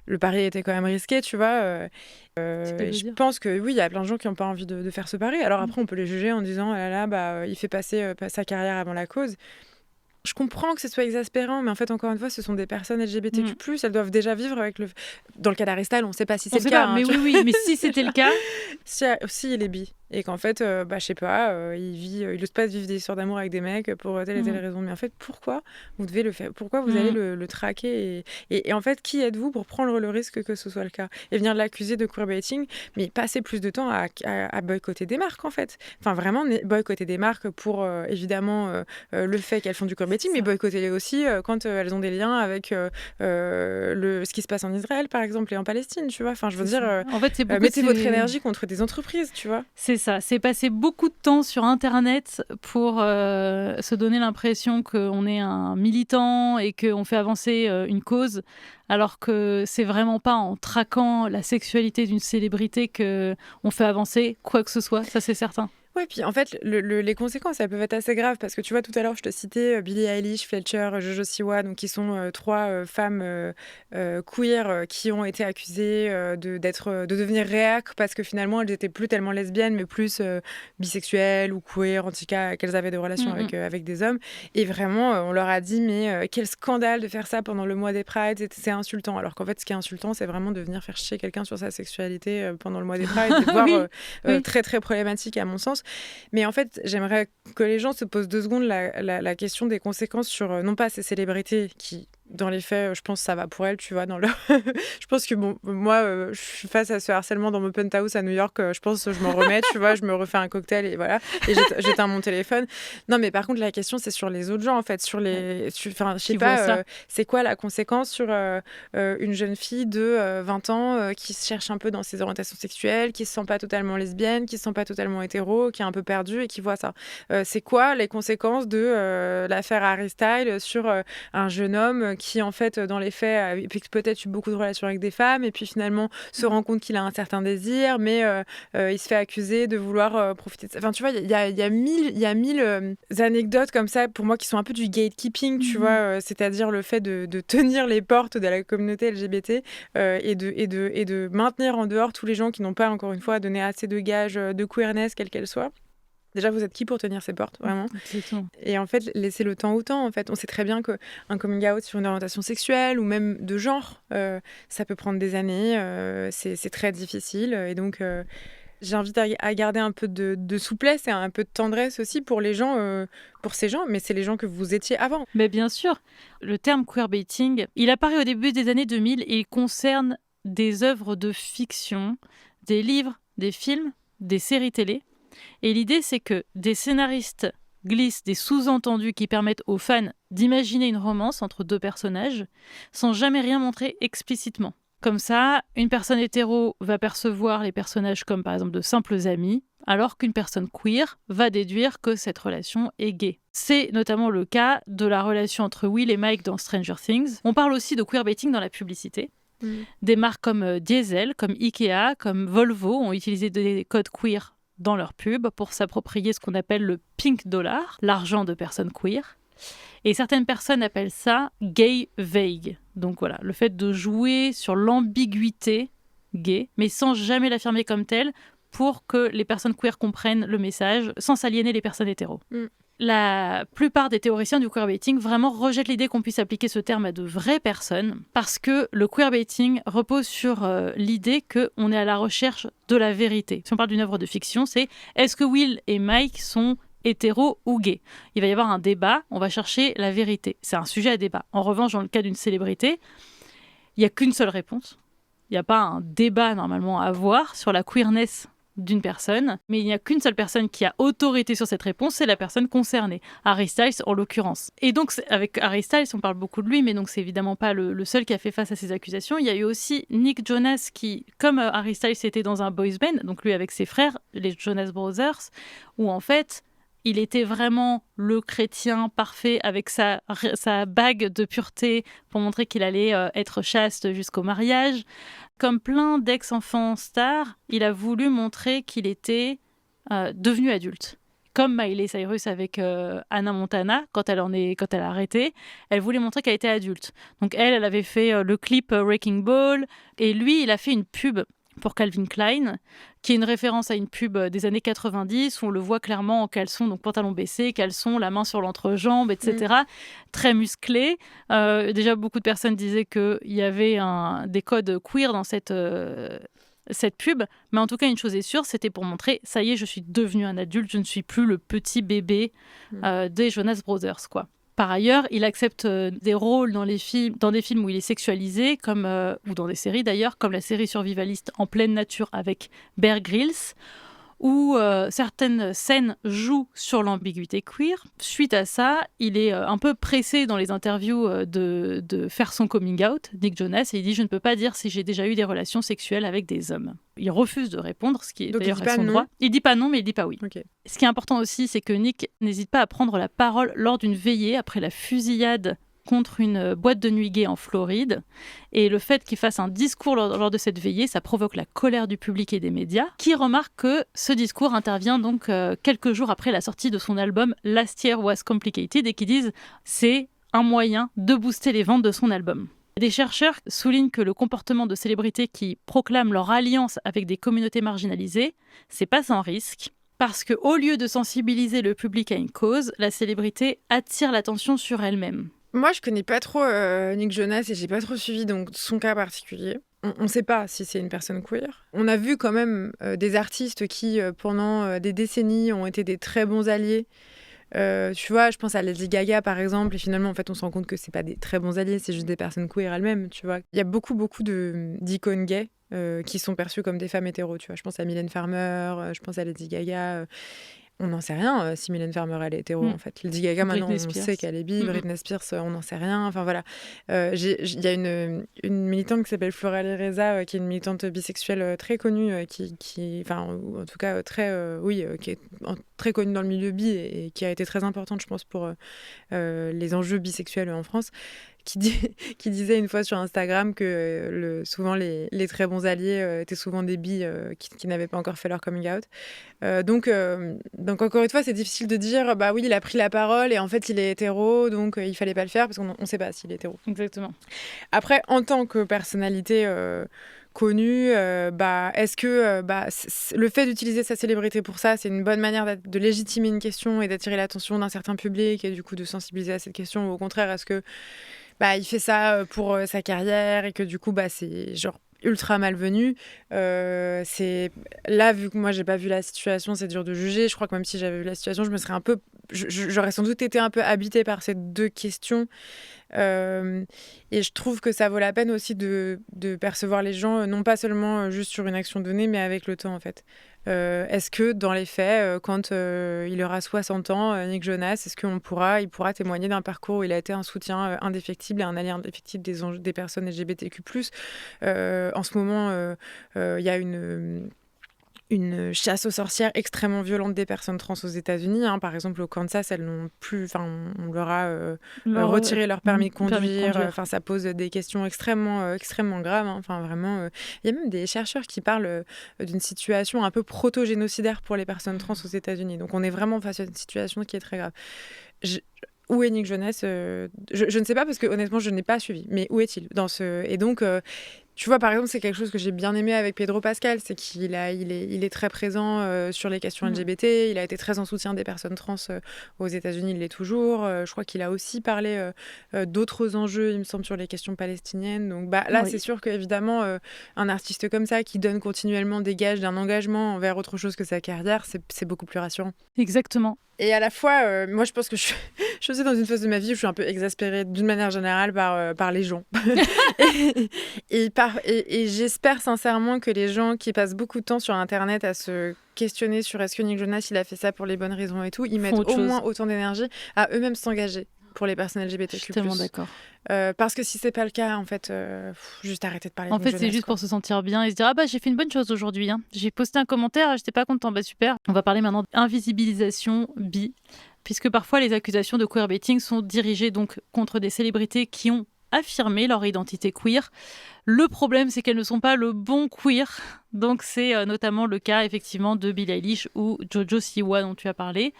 le pari était quand même risqué, tu vois. C'est ce que je veux Je dire. pense que oui, il y a plein de gens qui n'ont pas envie de faire ce pari. Alors après, on peut les juger en disant, ah là là, bah, il fait passer sa carrière avant la cause. Je comprends que ce soit exaspérant, mais en fait, encore une fois, ce sont des personnes Mm. LGBTQ+, elles doivent déjà vivre avec le... Dans le cas d'Aristal, on ne sait pas si On c'est le sait cas, pas, hein, mais tu vois. oui, mais si c'était le cas, Si il est bi, et qu'en fait, bah, je sais pas, il n'ose pas vivre des histoires d'amour avec des mecs pour telle et telle mm, raison. Mais en fait, pourquoi vous devez le faire? Pourquoi vous allez mm, le traquer? Et en fait, qui êtes-vous pour prendre le risque que ce soit le cas? Et venir l'accuser de queerbaiting, mais passer plus de temps à boycotter des marques, en fait. Enfin, vraiment, boycotter des marques pour, évidemment, le fait qu'elles font du queerbaiting, c'est mais ça. boycotter-les aussi quand elles ont des liens avec ce qui se passe en Israël, par exemple, et en Palestine, tu vois. Enfin, je veux C'est dire, ça. En fait, c'est beaucoup mettez votre énergie contre des entreprises, tu vois. C'est ça, c'est passer beaucoup de temps sur Internet pour se donner l'impression qu'on est un militant et qu'on fait avancer une cause, alors que c'est vraiment pas en traquant la sexualité d'une célébrité qu'on fait avancer quoi que ce soit, ça c'est certain. Ouais, puis en fait, les conséquences, elles peuvent être assez graves parce que tu vois, tout à l'heure, je te citais Billie Eilish, Fletcher, Jojo Siwa, donc qui sont trois femmes queer qui ont été accusées de devenir réac parce que finalement, elles étaient plus tellement lesbiennes, mais plus bisexuelles ou queer, en tout cas, qu'elles avaient des relations Mm, avec des hommes. Et vraiment, on leur a dit, mais quel scandale de faire ça pendant le mois des Prides, c'est insultant. Alors qu'en fait, ce qui est insultant, c'est vraiment de venir faire chier quelqu'un sur sa sexualité pendant le mois des Prides, et voire oui, oui. très très problématique à mon sens. Mais en fait, j'aimerais que les gens se posent 2 secondes la question des conséquences sur, non pas ces célébrités qui, dans les faits, je pense que ça va pour elles, tu vois, dans leur... Je pense que, bon, moi, je suis face à ce harcèlement dans mon penthouse à New York, je pense que je m'en remets, tu vois, je me refais un cocktail et voilà, et j'éteins mon téléphone. Non, mais par contre, la question, c'est sur les autres gens, en fait, enfin, je sais Qui voit pas, ça. c'est quoi la conséquence sur une jeune fille de 20 ans qui se cherche un peu dans ses orientations sexuelles, qui se sent pas totalement lesbienne, qui se sent pas totalement hétéro, qui est un peu perdue et qui voit ça. C'est quoi les conséquences de l'affaire Harry Styles sur un jeune homme qui, en fait, dans les faits, a peut-être eu beaucoup de relations avec des femmes et puis finalement se rend compte qu'il a un certain désir, mais il se fait accuser de vouloir profiter de ça. Enfin, tu vois, il y a mille anecdotes comme ça, pour moi, qui sont un peu du gatekeeping, tu vois, c'est-à-dire le fait de tenir les portes de la communauté LGBT et de maintenir en dehors tous les gens qui n'ont pas, encore une fois, donné assez de gages de queerness, quelle qu'elle soit. Déjà, vous êtes qui pour tenir ces portes, vraiment? Exactement. Et en fait, laissez le temps au temps. En fait, on sait très bien qu'un coming out sur une orientation sexuelle ou même de genre, ça peut prendre des années. C'est très difficile. Et donc, j'invite à garder un peu de souplesse et un peu de tendresse aussi pour les gens, pour ces gens. Mais c'est les gens que vous étiez avant. Mais bien sûr, le terme queerbaiting, il apparaît au début des années 2000 et il concerne des œuvres de fiction, des livres, des films, des séries télé. Et l'idée, c'est que des scénaristes glissent des sous-entendus qui permettent aux fans d'imaginer une romance entre deux personnages sans jamais rien montrer explicitement. Comme ça, une personne hétéro va percevoir les personnages comme par exemple de simples amis, alors qu'une personne queer va déduire que cette relation est gay. C'est notamment le cas de la relation entre Will et Mike dans Stranger Things. On parle aussi de queerbaiting dans la publicité. Des marques comme Diesel, comme Ikea, comme Volvo ont utilisé des codes queer dans leur pub pour s'approprier ce qu'on appelle le pink dollar, l'argent de personnes queer. Et certaines personnes appellent ça gay vague. Donc voilà, le fait de jouer sur l'ambiguïté gay, mais sans jamais l'affirmer comme telle, pour que les personnes queer comprennent le message sans s'aliéner les personnes hétéros. La plupart des théoriciens du queerbaiting vraiment rejettent l'idée qu'on puisse appliquer ce terme à de vraies personnes parce que le queerbaiting repose sur l'idée qu'on est à la recherche de la vérité. Si on parle d'une œuvre de fiction, c'est est-ce que Will et Mike sont hétéros ou gays ? Il va y avoir un débat, on va chercher la vérité. C'est un sujet à débat. En revanche, dans le cas d'une célébrité, il n'y a qu'une seule réponse. Il n'y a pas un débat normalement à avoir sur la queerness d'une personne, mais il n'y a qu'une seule personne qui a autorité sur cette réponse, c'est la personne concernée, Harry Styles en l'occurrence. Et donc avec Harry Styles, on parle beaucoup de lui, mais donc c'est évidemment pas le seul qui a fait face à ces accusations. Il y a eu aussi Nick Jonas qui, comme Harry Styles était dans un boys band, donc lui avec ses frères, les Jonas Brothers, où en fait il était vraiment le chrétien parfait avec sa bague de pureté pour montrer qu'il allait être chaste jusqu'au mariage. Comme plein d'ex-enfants stars, il a voulu montrer qu'il était devenu adulte. Comme Miley Cyrus avec Hannah Montana, quand elle a arrêté, elle voulait montrer qu'elle était adulte. Donc elle avait fait le clip Wrecking Ball, et lui, il a fait une pub pour Calvin Klein, qui est une référence à une pub des années 90, où on le voit clairement en caleçon, donc pantalon baissé, caleçon, la main sur l'entrejambe, etc. Très musclé. Déjà, beaucoup de personnes disaient qu'il y avait des codes queer dans cette pub, mais en tout cas, une chose est sûre, c'était pour montrer, ça y est, je suis devenue un adulte, je ne suis plus le petit bébé des Jonas Brothers, quoi. Par ailleurs, il accepte des rôles dans des films où il est sexualisé, ou dans des séries d'ailleurs, comme la série survivaliste En pleine nature avec Bear Grylls, où certaines scènes jouent sur l'ambiguïté queer. Suite à ça, il est un peu pressé dans les interviews de faire son coming out, Nick Jonas, et il dit « Je ne peux pas dire si j'ai déjà eu des relations sexuelles avec des hommes ». Il refuse de répondre, ce qui est d'ailleurs à son droit. Il dit pas non, mais il dit pas oui. Okay. Ce qui est important aussi, c'est que Nick n'hésite pas à prendre la parole lors d'une veillée après la fusillade contre une boîte de nuit gay en Floride. Et le fait qu'il fasse un discours lors de cette veillée, ça provoque la colère du public et des médias, qui remarquent que ce discours intervient donc quelques jours après la sortie de son album Last Year Was Complicated, et qui disent c'est un moyen de booster les ventes de son album. Des chercheurs soulignent que le comportement de célébrités qui proclament leur alliance avec des communautés marginalisées, c'est pas sans risque, parce qu'au lieu de sensibiliser le public à une cause, la célébrité attire l'attention sur elle-même. Moi, je connais pas trop Nick Jonas et j'ai pas trop suivi donc son cas particulier. On sait pas si c'est une personne queer. On a vu quand même des artistes qui, pendant des décennies, ont été des très bons alliés. Tu vois, je pense à Lady Gaga par exemple, et finalement en fait on se rend compte que c'est pas des très bons alliés, c'est juste des personnes queer elles-mêmes, tu vois. Il y a beaucoup d'icônes gays qui sont perçues comme des femmes hétéros, tu vois. Je pense à Mylène Farmer, je pense à Lady Gaga. On n'en sait rien si Mylène Farmer elle est hétéro en fait. Lady Gaga maintenant on sait qu'elle est bi, Britney Spears on n'en sait rien. Enfin voilà, il y a une militante qui s'appelle Floralie Reza qui est une militante bisexuelle très connue qui enfin en tout cas qui est très connue dans le milieu bi et qui a été très importante je pense pour les enjeux bisexuels en France. Qui disait une fois sur Instagram que souvent les très bons alliés étaient souvent des bi qui n'avaient pas encore fait leur coming out. Donc encore une fois, c'est difficile de dire bah oui, il a pris la parole et en fait il est hétéro, donc il fallait pas le faire parce qu'on ne sait pas s'il est hétéro. Exactement. Après, en tant que personnalité connue, est-ce que le fait d'utiliser sa célébrité pour ça, c'est une bonne manière de légitimer une question et d'attirer l'attention d'un certain public et du coup de sensibiliser à cette question, ou au contraire, est-ce que il fait ça pour sa carrière et que du coup c'est genre ultra malvenu. C'est là, vu que moi j'ai pas vu la situation, c'est dur de juger. Je crois que même si j'avais vu la situation, je me serais j'aurais sans doute été un peu habitée par ces deux questions. Et je trouve que ça vaut la peine aussi de percevoir les gens non pas seulement juste sur une action donnée, mais avec le temps en fait. Est-ce que dans les faits, quand il aura 60 ans, Nick Jonas, est-ce qu'il pourra témoigner d'un parcours où il a été un soutien indéfectible et un allié indéfectible des personnes LGBTQ+. En ce moment, il y a une chasse aux sorcières extrêmement violente des personnes trans aux États-Unis. Par exemple, au Kansas, elles n'ont plus, on leur a retiré leur permis de conduire. Ça pose des questions extrêmement graves. Vraiment, il y a même des chercheurs qui parlent d'une situation un peu proto-génocidaire pour les personnes trans aux États-Unis. Donc, on est vraiment face à une situation qui est très grave. Où est Nick Jonas je ne sais pas parce que honnêtement, je n'ai pas suivi. Mais où est-il dans ce... Et donc... tu vois, par exemple, c'est quelque chose que j'ai bien aimé avec Pedro Pascal, c'est il est très présent sur les questions LGBT, il a été très en soutien des personnes trans aux États-Unis, il l'est toujours. Je crois qu'il a aussi parlé d'autres enjeux, il me semble, sur les questions palestiniennes. Donc là, c'est sûr qu'évidemment, un artiste comme ça, qui donne continuellement des gages d'un engagement envers autre chose que sa carrière, c'est beaucoup plus rassurant. Exactement. Et à la fois, moi, je pense que je suis aussi dans une phase de ma vie où je suis un peu exaspérée, d'une manière générale, par les gens. et j'espère sincèrement que les gens qui passent beaucoup de temps sur Internet à se questionner sur est-ce que Nick Jonas, il a fait ça pour les bonnes raisons et tout, ils mettent au moins autant d'énergie à eux-mêmes s'engager pour les personnes LGBTQ+. Je suis tellement d'accord. Parce que si c'est pas le cas, en fait, juste arrêter de parler de Nick Jonas. En fait, c'est juste pour se sentir bien et se dire j'ai fait une bonne chose aujourd'hui. J'ai posté un commentaire, j'étais pas content, super. On va parler maintenant d'invisibilisation bi, puisque parfois les accusations de queerbaiting sont dirigées donc contre des célébrités qui ont affirmé leur identité queer. Le problème, c'est qu'elles ne sont pas le bon queer. Donc c'est notamment le cas effectivement de Billie Eilish ou Jojo Siwa dont tu as parlé.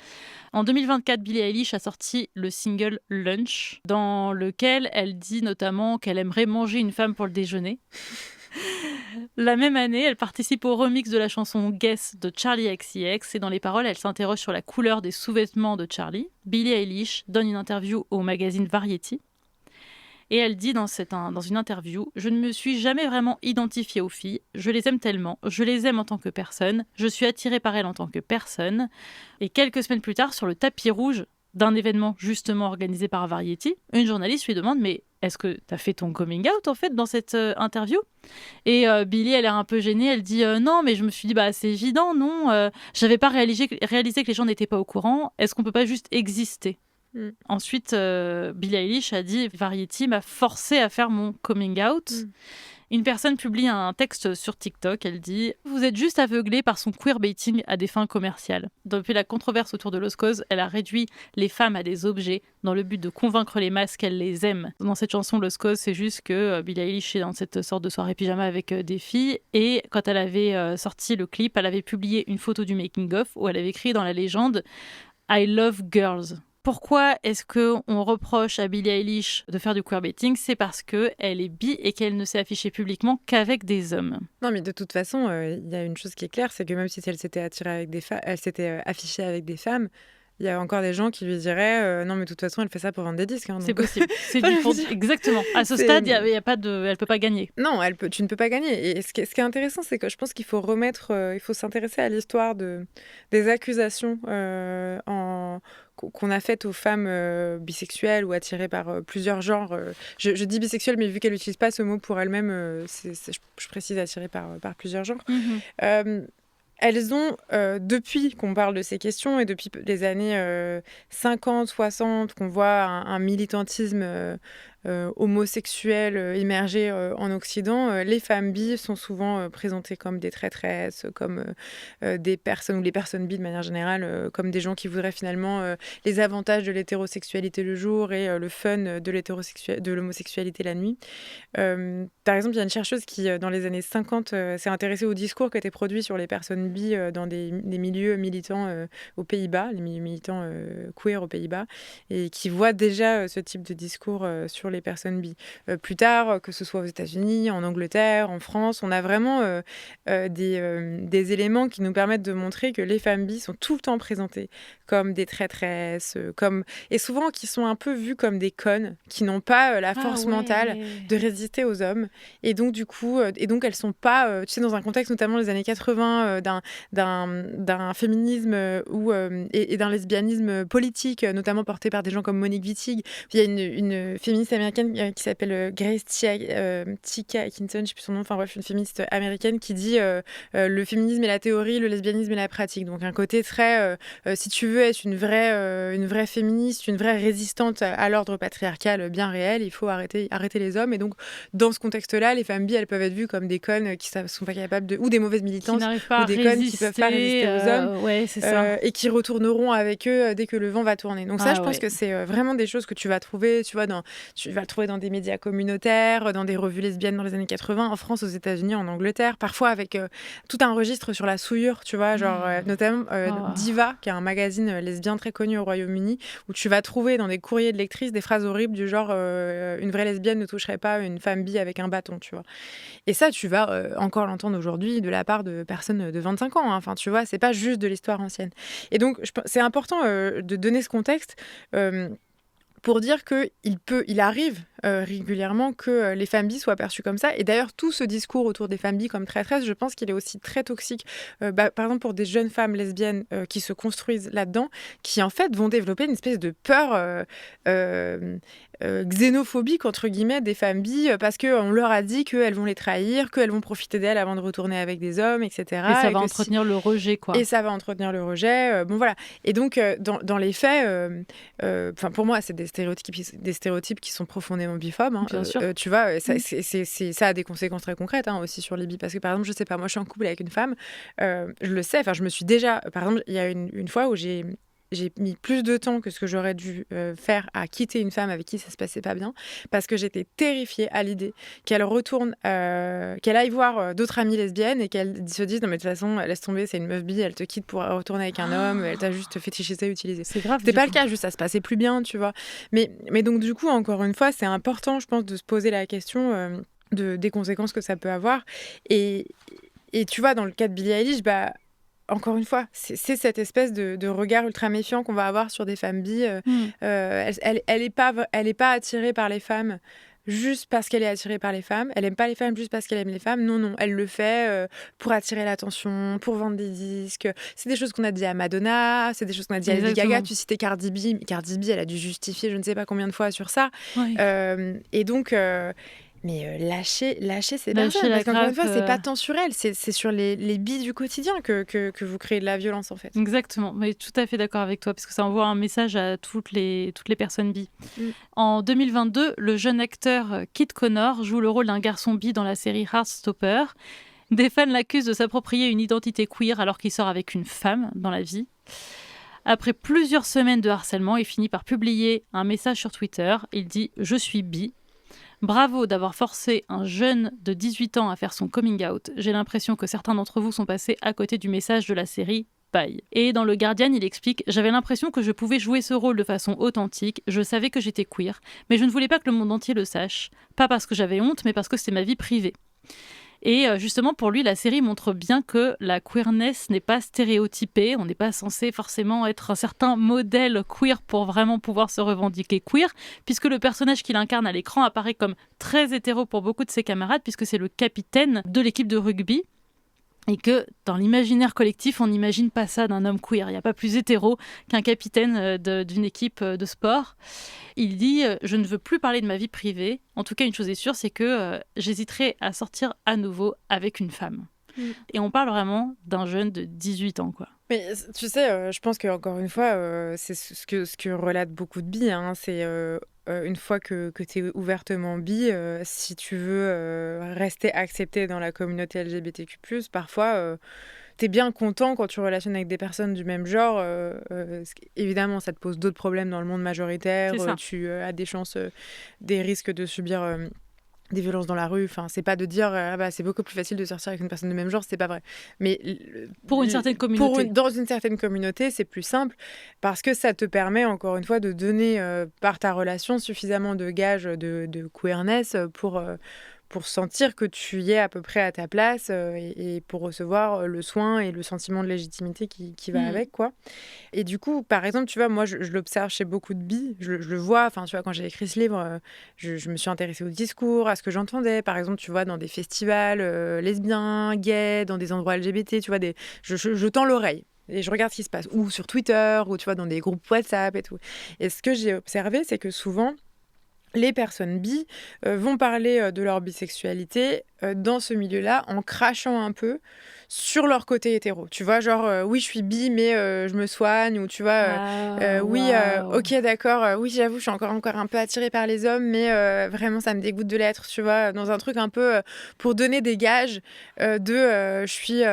En 2024, Billie Eilish a sorti le single Lunch, dans lequel elle dit notamment qu'elle aimerait manger une femme pour le déjeuner. La même année, elle participe au remix de la chanson Guess de Charli XCX et dans les paroles, elle s'interroge sur la couleur des sous-vêtements de Charli. Billie Eilish donne une interview au magazine Variety. Et elle dit dans une interview « Je ne me suis jamais vraiment identifiée aux filles. Je les aime tellement. Je les aime en tant que personne. Je suis attirée par elles en tant que personne. » Et quelques semaines plus tard, sur le tapis rouge d'un événement justement organisé par Variety, une journaliste lui demande « Mais est-ce que tu as fait ton coming out en fait dans cette interview ?» Et Billie, elle est un peu gênée. Elle dit « Non, mais je me suis dit c'est évident, non. J'avais pas réalisé que les gens n'étaient pas au courant. Est-ce qu'on peut pas juste exister ?» Ensuite, Billie Eilish a dit « Variety m'a forcé à faire mon coming out ». Une personne publie un texte sur TikTok, elle dit « Vous êtes juste aveuglé par son queerbaiting à des fins commerciales. » Depuis la controverse autour de Lost Cause, elle a réduit les femmes à des objets dans le but de convaincre les masses qu'elle les aime. Dans cette chanson Lost Cause, c'est juste que Billie Eilish est dans cette sorte de soirée pyjama avec des filles et quand elle avait sorti le clip, elle avait publié une photo du making-of où elle avait écrit dans la légende « I love girls ». Pourquoi est-ce qu'on reproche à Billie Eilish de faire du queerbaiting ? C'est parce qu'elle est bi et qu'elle ne s'est affichée publiquement qu'avec des hommes. Non, mais de toute façon, y a une chose qui est claire, c'est que même si elle s'était elle s'était affichée avec des femmes, il y a encore des gens qui lui diraient non, mais de toute façon, elle fait ça pour vendre des disques. Hein, donc... C'est possible. Exactement. À ce stade, y a pas de... elle peut pas gagner. Non, tu ne peux pas gagner. Et ce qui est intéressant, c'est que je pense qu'il faut il faut s'intéresser à l'histoire des accusations qu'on a faites aux femmes bisexuelles ou attirées par plusieurs genres. Je dis bisexuelle, mais vu qu'elle n'utilise pas ce mot pour elle-même, je précise attirées par plusieurs genres. Elles ont, depuis qu'on parle de ces questions et depuis les années 50, 60, qu'on voit un militantisme homosexuels émergés en Occident, les femmes bi sont souvent présentées comme des traîtresses, comme des personnes, ou les personnes bi de manière générale, comme des gens qui voudraient finalement les avantages de l'hétérosexualité le jour et le fun de l'homosexualité la nuit. Par exemple, il y a une chercheuse qui, dans les années 50, s'est intéressée au discours qui était produit sur les personnes bi dans des milieux militants aux Pays-Bas, les milieux militants queer aux Pays-Bas, et qui voit déjà ce type de discours sur les personnes bi. Plus tard, que ce soit aux États-Unis, en Angleterre, en France, on a vraiment des éléments qui nous permettent de montrer que les femmes bi sont tout le temps présentées comme des traîtresses, et souvent qui sont un peu vues comme des connes, qui n'ont pas la force mentale de résister aux hommes. Et donc, du coup, elles sont pas, tu sais, dans un contexte notamment des années 80, d'un féminisme et d'un lesbianisme politique, notamment porté par des gens comme Monique Wittig. Il y a une féministe américaine qui s'appelle Grace Tika Atkinson, je ne sais plus son nom, enfin bref, une féministe américaine qui dit le féminisme est la théorie, le lesbianisme est la pratique. Donc un côté très, si tu veux être une vraie féministe, une vraie résistante à l'ordre patriarcal bien réel, il faut arrêter les hommes. Et donc dans ce contexte-là, les femmes bi, elles peuvent être vues comme des connes qui ne sont pas capables ou des mauvaises militantes, ou des connes qui ne peuvent pas résister aux hommes, c'est ça. et qui retourneront avec eux dès que le vent va tourner. Donc ça, je pense que c'est vraiment des choses que tu vas trouver, tu vois, tu vas le trouver dans des médias communautaires, dans des revues lesbiennes dans les années 80, en France, aux États-Unis, en Angleterre, parfois avec tout un registre sur la souillure, tu vois, genre notamment Diva, qui est un magazine lesbien très connu au Royaume-Uni, où tu vas trouver dans des courriers de lectrices des phrases horribles du genre une vraie lesbienne ne toucherait pas une femme bi avec un bâton, tu vois. Et ça, tu vas encore l'entendre aujourd'hui de la part de personnes de 25 ans. Hein. Enfin, tu vois, c'est pas juste de l'histoire ancienne. Et donc, c'est important de donner ce contexte pour dire qu'il arrive régulièrement que les femmes bi soient perçues comme ça. Et d'ailleurs, tout ce discours autour des femmes bi comme traîtresses, je pense qu'il est aussi très toxique. Par exemple, pour des jeunes femmes lesbiennes qui se construisent là-dedans, qui en fait vont développer une espèce de peur xénophobique, entre guillemets, des femmes bi, parce qu'on leur a dit qu'elles vont les trahir, qu'elles vont profiter d'elles avant de retourner avec des hommes, etc. Et ça va entretenir le rejet, quoi. Et ça va entretenir le rejet. Bon, voilà. Et donc, dans les faits, pour moi, c'est des stéréotypes qui sont profondément biphobes. Hein. Bien sûr. Tu vois, ça a des conséquences très concrètes aussi sur les bi. Parce que, par exemple, je sais pas, moi, je suis en couple avec une femme. Je le sais, je me suis déjà... Par exemple, il y a une fois où j'ai mis plus de temps que ce que j'aurais dû faire à quitter une femme avec qui ça se passait pas bien, parce que j'étais terrifiée à l'idée qu'elle retourne, qu'elle aille voir d'autres amies lesbiennes et qu'elle se dise non mais de toute façon laisse tomber, c'est une meuf bi, elle te quitte pour retourner avec un homme, elle t'a juste fétichisé, utilisé. C'est grave. C'était pas le cas, juste ça se passait plus bien, tu vois. Mais donc du coup, encore une fois, c'est important, je pense, de se poser la question des conséquences que ça peut avoir. Et tu vois, dans le cas de Billie Eilish, encore une fois, c'est cette espèce de regard ultra méfiant qu'on va avoir sur des femmes bi. Elle est pas attirée par les femmes juste parce qu'elle est attirée par les femmes. Elle aime pas les femmes juste parce qu'elle aime les femmes. Non, elle le fait pour attirer l'attention, pour vendre des disques. C'est des choses qu'on a dit à Madonna, c'est des choses qu'on a dit à Lady Gaga. Tu citais Cardi B. Cardi B, elle a dû justifier je ne sais pas combien de fois sur ça. Oui. Et donc... Mais lâcher ces personnes, parce qu'encore une fois, c'est pas tant sur elles, c'est sur les billes du quotidien que vous créez de la violence, en fait. Exactement, mais tout à fait d'accord avec toi, parce que ça envoie un message à toutes les personnes bi. En 2022, le jeune acteur Kit Connor joue le rôle d'un garçon bi dans la série Heartstopper. Des fans l'accusent de s'approprier une identité queer alors qu'il sort avec une femme dans la vie. Après plusieurs semaines de harcèlement, il finit par publier un message sur Twitter. Il dit « Je suis bi ». Bravo d'avoir forcé un jeune de 18 ans à faire son coming out. J'ai l'impression que certains d'entre vous sont passés à côté du message de la série Bye. Et dans le Guardian, il explique « J'avais l'impression que je pouvais jouer ce rôle de façon authentique. Je savais que j'étais queer, mais je ne voulais pas que le monde entier le sache. Pas parce que j'avais honte, mais parce que c'était ma vie privée. » Et justement, pour lui, la série montre bien que la queerness n'est pas stéréotypée. On n'est pas censé forcément être un certain modèle queer pour vraiment pouvoir se revendiquer queer, puisque le personnage qu'il incarne à l'écran apparaît comme très hétéro pour beaucoup de ses camarades, puisque c'est le capitaine de l'équipe de rugby. Et que dans l'imaginaire collectif, on n'imagine pas ça d'un homme queer. Il n'y a pas plus hétéro qu'un capitaine d'une équipe de sport. Il dit « Je ne veux plus parler de ma vie privée. En tout cas, une chose est sûre, c'est que j'hésiterai à sortir à nouveau avec une femme. » Et on parle vraiment d'un jeune de 18 ans, quoi. Mais tu sais, je pense qu'encore une fois, c'est ce que relatent beaucoup de bi. Hein, c'est une fois que tu es ouvertement bi, si tu veux rester accepté dans la communauté LGBTQ+, parfois... T'es bien content quand tu relationnes avec des personnes du même genre. Évidemment, ça te pose d'autres problèmes dans le monde majoritaire. Tu as des risques de subir des violences dans la rue. Enfin, c'est pas de dire c'est beaucoup plus facile de sortir avec une personne de même genre, c'est pas vrai. Mais pour une certaine communauté. Dans une certaine communauté, c'est plus simple parce que ça te permet, encore une fois, de donner par ta relation suffisamment de gages de queerness pour sentir que tu y es à peu près à ta place et pour recevoir le soin et le sentiment de légitimité qui va avec, quoi. Et du coup, par exemple, tu vois, moi, je l'observe chez beaucoup de bi, je le vois, enfin, tu vois, quand j'ai écrit ce livre, je me suis intéressée au discours, à ce que j'entendais, par exemple, tu vois, dans des festivals lesbiens, gays, dans des endroits LGBT, tu vois, je tends l'oreille. Et je regarde ce qui se passe, ou sur Twitter, ou tu vois, dans des groupes WhatsApp et tout. Et ce que j'ai observé, c'est que souvent, les personnes bi vont parler de leur bisexualité dans ce milieu-là en crachant un peu sur leur côté hétéro. Tu vois, genre, oui, je suis bi, mais je me soigne, ou tu vois, oui, ok, d'accord, oui, j'avoue, je suis encore un peu attirée par les hommes, mais vraiment, ça me dégoûte de l'être, tu vois, dans un truc un peu pour donner des gages je suis...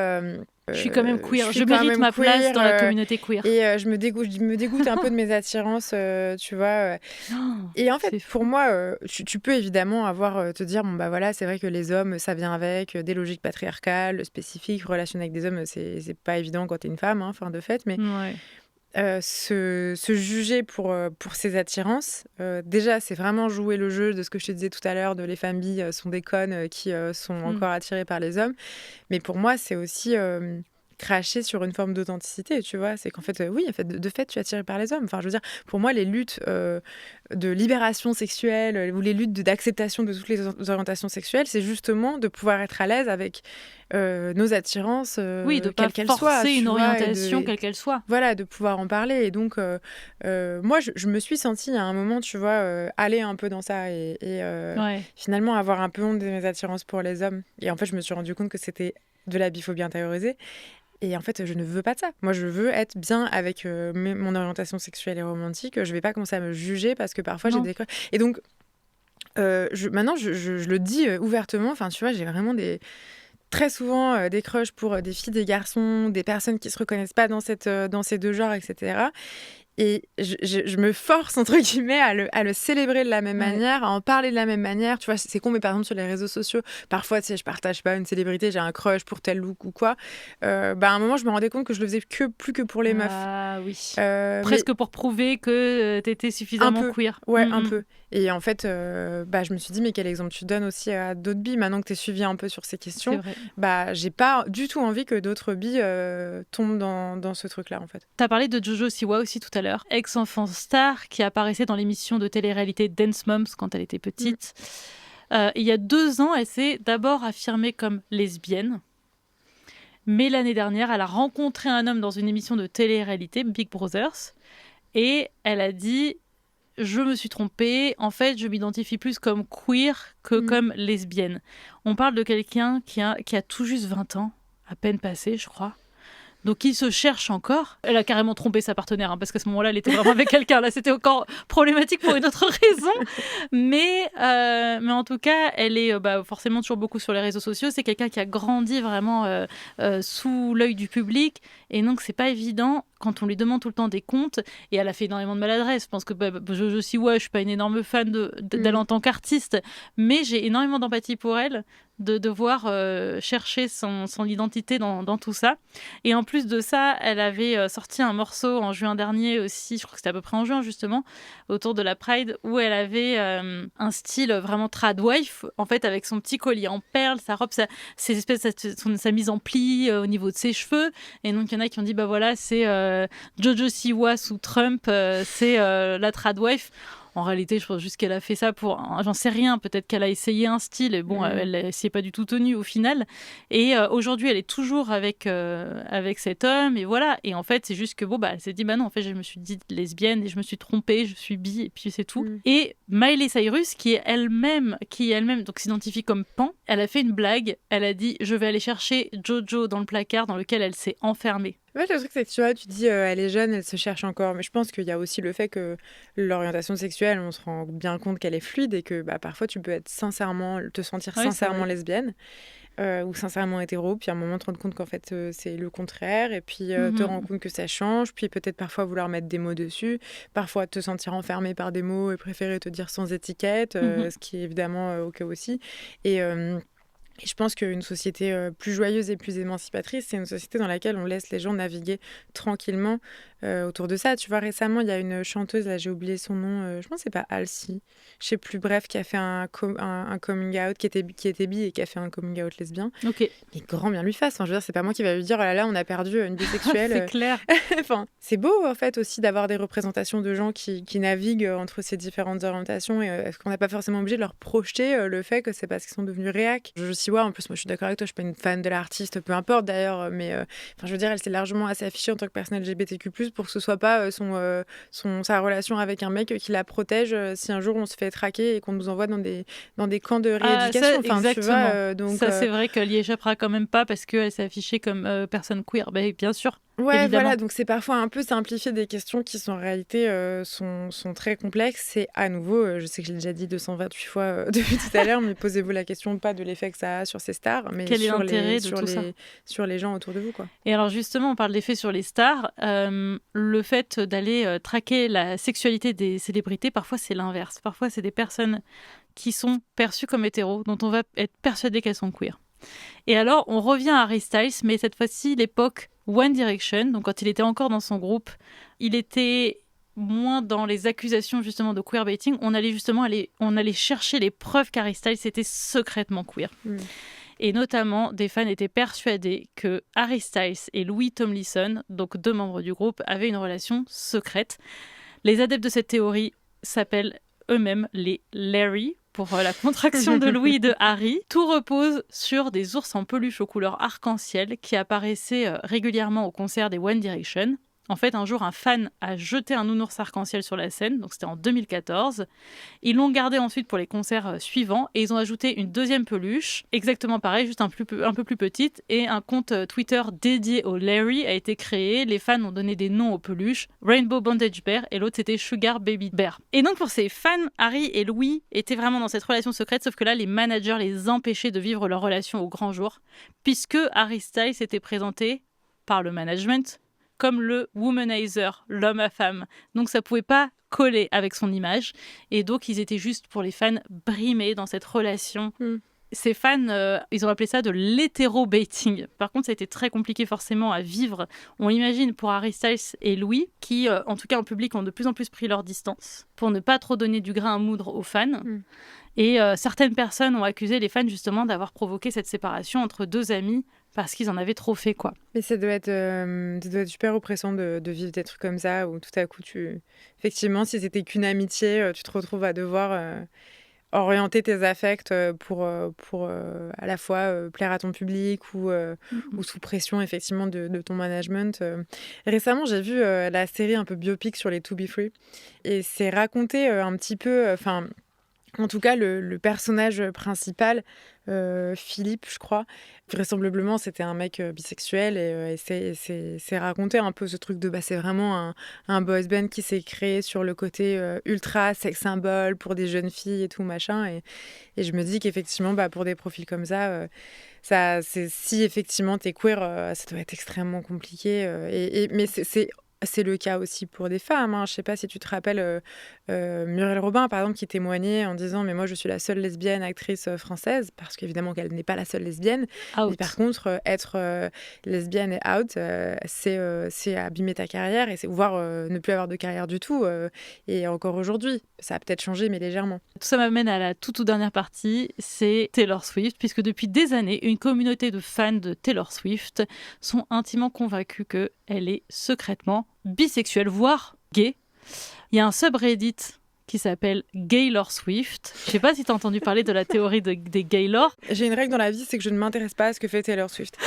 Je suis quand même queer, je quand mérite même ma place queer, dans la communauté queer. et je me dégoûte un peu de mes attirances, tu vois. Et en fait, C'est pour fou. moi, tu peux évidemment te dire, bon, bah voilà, c'est vrai que les hommes, ça vient avec des logiques patriarcales spécifiques, relationner avec des hommes, c'est pas évident quand t'es une femme, hein, enfin, de fait, mais Ouais. se juger pour ses attirances, déjà, c'est vraiment jouer le jeu de ce que je te disais tout à l'heure, de les femmes bi sont des connes qui sont Mm. encore attirées par les hommes. Mais pour moi, c'est aussi cracher sur une forme d'authenticité, tu vois. C'est qu'en fait, oui, en fait, de fait, tu es attiré par les hommes. Enfin, je veux dire, pour moi, les luttes de libération sexuelle ou les luttes d'acceptation de toutes les orientations sexuelles, c'est justement de pouvoir être à l'aise avec nos attirances, Oui, de pas quelles qu'elles soient, forcer une tu vois, orientation quelle qu'elle soit. voilà, de pouvoir en parler. Et donc, moi, je me suis sentie à un moment, tu vois, aller un peu dans ça et Ouais. finalement avoir un peu honte de mes attirances pour les hommes. Et en fait, je me suis rendu compte que c'était de la biphobie intériorisée. Et en fait, je ne veux pas de ça. Moi, je veux être bien avec mon orientation sexuelle et romantique. Je vais pas commencer à me juger parce que parfois j'ai Non. des... Et donc, maintenant, je le dis ouvertement. Enfin, tu vois, j'ai vraiment très souvent des crushs pour des filles, des garçons, des personnes qui se reconnaissent pas dans ces deux genres, etc. Et je me force, entre guillemets, à le célébrer de la même Ouais. manière, à en parler de la même manière. Tu vois, c'est con, mais par exemple, sur les réseaux sociaux, parfois, tu sais, je partage pas une célébrité, j'ai un crush pour tel look ou quoi. À un moment, je me rendais compte que je le faisais plus que pour les meufs. Ah oui. Mais Presque pour prouver que t'étais un suffisamment peu, queer. ouais, un Mm. peu. Et en fait, je me suis dit, mais quel exemple tu donnes aussi à d'autres billes maintenant que tu es suivi un peu sur ces C'est questions. vrai. J'ai pas du tout envie que d'autres billes tombent dans ce truc-là, en fait. T'as parlé de Jojo Siwa aussi tout à l'heure, ex-enfant star qui apparaissait dans l'émission de télé-réalité Dance Moms quand elle était petite. Il y a 2 ans, elle s'est d'abord affirmée comme lesbienne. Mais l'année dernière, elle a rencontré un homme dans une émission de télé-réalité, Big Brothers, et elle a dit « Je me suis trompée, en fait, je m'identifie plus comme queer que comme lesbienne. » On parle de quelqu'un qui a tout juste 20 ans, à peine passé, je crois. Donc, il se cherche encore. Elle a carrément trompé sa partenaire, hein, parce qu'à ce moment-là, elle était vraiment avec quelqu'un. Là, c'était encore problématique pour une autre raison. Mais en tout cas, elle est forcément toujours beaucoup sur les réseaux sociaux. C'est quelqu'un qui a grandi vraiment sous l'œil du public. Et donc, c'est pas évident quand on lui demande tout le temps des comptes. Et elle a fait énormément de maladresses. Je pense que je suis pas une énorme fan d'elle en tant qu'artiste. Mais j'ai énormément d'empathie pour elle de devoir chercher son identité dans tout ça. Et en plus de ça, elle avait sorti un morceau en juin dernier aussi, je crois que c'était à peu près en juin justement, autour de la Pride, où elle avait un style vraiment tradwife, en fait avec son petit collier en perles, sa robe, sa mise en pli au niveau de ses cheveux. Et donc il y en a qui ont dit, bah voilà, c'est Jojo Siwa sous Trump, c'est la tradwife. En réalité, je pense juste qu'elle a fait ça pour... J'en sais rien, peut-être qu'elle a essayé un style et bon, elle s'y est pas du tout tenue au final. Et aujourd'hui, elle est toujours avec cet homme et voilà. Et en fait, c'est juste que elle s'est dit, bah non, en fait, je me suis dit lesbienne et je me suis trompée, je suis bi et puis c'est tout. Et Miley Cyrus, qui elle-même donc s'identifie comme pan, elle a fait une blague. Elle a dit, je vais aller chercher Jojo dans le placard dans lequel elle s'est enfermée. Ouais, le truc, c'est que tu vois, tu dis, elle est jeune, elle se cherche encore. Mais je pense qu'il y a aussi le fait que l'orientation sexuelle, on se rend bien compte qu'elle est fluide et que parfois tu peux te sentir sincèrement lesbienne ou sincèrement hétéro, puis à un moment te rendre compte qu'en fait c'est le contraire, et puis te rendre compte que ça change, puis peut-être parfois vouloir mettre des mots dessus, parfois te sentir enfermé par des mots et préférer te dire sans étiquette, ce qui est évidemment ok aussi. Et je pense qu'une société plus joyeuse et plus émancipatrice, c'est une société dans laquelle on laisse les gens naviguer tranquillement autour de ça. Tu vois, récemment, il y a une chanteuse, là j'ai oublié son nom, je pense que c'est pas Halsey, je sais plus, bref, qui a fait un coming out, qui était bi et qui a fait un coming out lesbien. Ok. Et grand bien lui fasse. Enfin, je veux dire, c'est pas moi qui va lui dire, oh là là, on a perdu une bisexuelle. C'est clair. Enfin, c'est beau en fait aussi d'avoir des représentations de gens qui naviguent entre ces différentes orientations, et est-ce qu'on n'a pas forcément obligé de leur projeter le fait que c'est parce qu'ils sont devenus réac. Je sais, ouais, en plus moi je suis d'accord avec toi, je suis pas une fan de l'artiste, peu importe d'ailleurs, mais je veux dire, elle s'est largement assez affichée en tant que personne LGBTQ+, pour que ce soit pas sa relation avec un mec qui la protège si un jour on se fait traquer et qu'on nous envoie dans des camps de rééducation. Ça, exactement. Tu vois, donc, ça c'est vrai qu'elle y échappera quand même pas parce qu'elle s'est affichée comme personne queer. Bien sûr. Ouais, évidemment. voilà, donc c'est parfois un peu simplifier des questions qui sont en réalité sont très complexes. Et à nouveau, je sais que je l'ai déjà dit 228 fois depuis tout à l'heure, mais posez-vous la question pas de l'effet que ça a sur ces stars, mais Quel est sur l'intérêt de tout ça? sur les gens autour de vous, quoi. Et alors justement, on parle d'effet sur les stars. Le fait d'aller traquer la sexualité des célébrités, parfois c'est l'inverse. Parfois c'est des personnes qui sont perçues comme hétéros, dont on va être persuadé qu'elles sont queer. Et alors, on revient à Harry Styles, mais cette fois-ci, l'époque One Direction, donc quand il était encore dans son groupe, il était moins dans les accusations justement de queerbaiting. On allait chercher les preuves qu'Harry Styles était secrètement queer. Et notamment, des fans étaient persuadés que Harry Styles et Louis Tomlinson, donc 2 membres du groupe, avaient une relation secrète. Les adeptes de cette théorie s'appellent eux-mêmes les Larry, pour la contraction de Louis et de Harry. Tout repose sur des ours en peluche aux couleurs arc-en-ciel qui apparaissaient régulièrement au concert des One Direction. En fait, un jour, un fan a jeté un nounours arc-en-ciel sur la scène, donc c'était en 2014. Ils l'ont gardé ensuite pour les concerts suivants et ils ont ajouté une deuxième peluche, exactement pareil, juste un peu plus petite, et un compte Twitter dédié au Larry a été créé. Les fans ont donné des noms aux peluches, Rainbow Bondage Bear et l'autre c'était Sugar Baby Bear. Et donc pour ces fans, Harry et Louis étaient vraiment dans cette relation secrète, sauf que là, les managers les empêchaient de vivre leur relation au grand jour, puisque Harry Styles était présenté par le management comme le womanizer, l'homme à femme. Donc ça pouvait pas coller avec son image. Et donc ils étaient juste pour les fans brimés dans cette relation. Ces fans, ils ont appelé ça de l'hétéro-baiting. Par contre, ça a été très compliqué forcément à vivre. On imagine pour Harry Styles et Louis, qui en tout cas en public ont de plus en plus pris leur distance pour ne pas trop donner du grain à moudre aux fans. Et certaines personnes ont accusé les fans justement d'avoir provoqué cette séparation entre 2 amis parce qu'ils en avaient trop fait, quoi. Mais ça doit être super oppressant de vivre des trucs comme ça, où tout à coup, effectivement, si c'était qu'une amitié, tu te retrouves à devoir orienter tes affects pour à la fois plaire à ton public ou sous pression, effectivement, de ton management. Récemment, j'ai vu la série un peu biopic sur les To Be Free, et c'est raconté un petit peu... En tout cas, le personnage principal, Philippe, je crois, vraisemblablement, c'était un mec bisexuel et c'est raconté un peu ce truc de c'est vraiment un boys band qui s'est créé sur le côté ultra sex symbole pour des jeunes filles et tout machin. Et je me dis qu'effectivement, pour des profils comme ça, si effectivement t'es queer, ça doit être extrêmement compliqué. Mais c'est le cas aussi pour des femmes. Je ne sais pas si tu te rappelles Muriel Robin, par exemple, qui témoignait en disant « Mais moi, je suis la seule lesbienne actrice française », parce qu'évidemment qu'elle n'est pas la seule lesbienne. Out. Mais par contre, être lesbienne et out, c'est abîmer ta carrière, et c'est voire ne plus avoir de carrière du tout. Et encore aujourd'hui, ça a peut-être changé, mais légèrement. Tout ça m'amène à la toute dernière partie, c'est Taylor Swift, puisque depuis des années, une communauté de fans de Taylor Swift sont intimement convaincus qu'elle est secrètement bisexuelle, voire gay. Il y a un subreddit qui s'appelle Gaylor Swift. Je sais pas si tu as entendu parler de la théorie des Gaylor. J'ai une règle dans la vie, c'est que je ne m'intéresse pas à ce que fait Taylor Swift.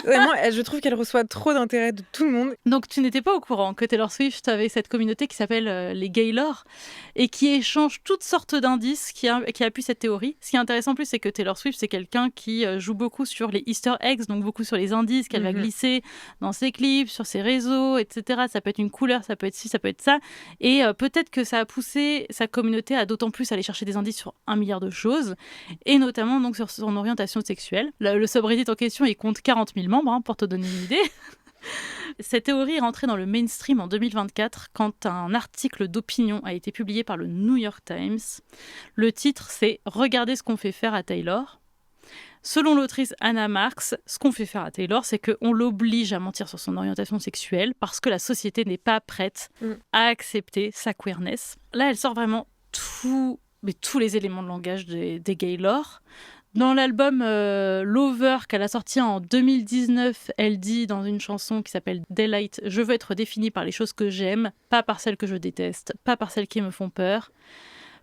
Vraiment, je trouve qu'elle reçoit trop d'intérêt de tout le monde. Donc tu n'étais pas au courant que Taylor Swift avait cette communauté qui s'appelle les Gaylor et qui échange toutes sortes d'indices qui appuient cette théorie. Ce qui est intéressant en plus, c'est que Taylor Swift, c'est quelqu'un qui joue beaucoup sur les Easter eggs, donc beaucoup sur les indices qu'elle va glisser dans ses clips, sur ses réseaux, etc. Ça peut être une couleur, ça peut être ci, ça peut être ça. Et peut-être que ça a poussé sa communauté à d'autant plus aller chercher des indices sur 1 milliard de choses, et notamment donc sur son orientation sexuelle. Le subreddit en question, il compte 40 000 membres, pour te donner une idée. Cette théorie est rentrée dans le mainstream en 2024 quand un article d'opinion a été publié par le New York Times. Le titre, c'est « Regardez ce qu'on fait faire à Taylor ». Selon l'autrice Anna Marks, ce qu'on fait faire à Taylor, c'est qu'on l'oblige à mentir sur son orientation sexuelle parce que la société n'est pas prête à accepter sa queerness. Là, elle sort vraiment tous les éléments de langage des Gaylor. Dans l'album Lover qu'elle a sorti en 2019, elle dit dans une chanson qui s'appelle Daylight « Je veux être définie par les choses que j'aime, pas par celles que je déteste, pas par celles qui me font peur ».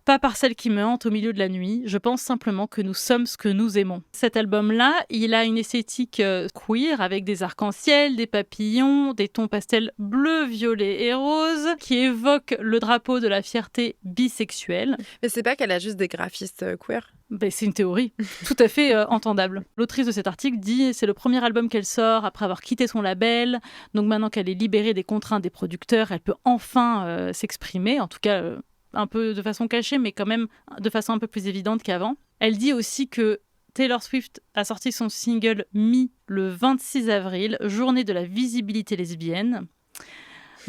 Pas par celle qui me hante au milieu de la nuit, je pense simplement que nous sommes ce que nous aimons. Cet album-là, il a une esthétique queer avec des arcs-en-ciel, des papillons, des tons pastels bleus, violets et roses qui évoquent le drapeau de la fierté bisexuelle. Mais c'est pas qu'elle a juste des graphistes queer? C'est une théorie tout à fait entendable. L'autrice de cet article dit c'est le premier album qu'elle sort après avoir quitté son label. Donc maintenant qu'elle est libérée des contraintes des producteurs, elle peut enfin s'exprimer, en tout cas un peu de façon cachée, mais quand même de façon un peu plus évidente qu'avant. Elle dit aussi que Taylor Swift a sorti son single Me le 26 avril, journée de la visibilité lesbienne.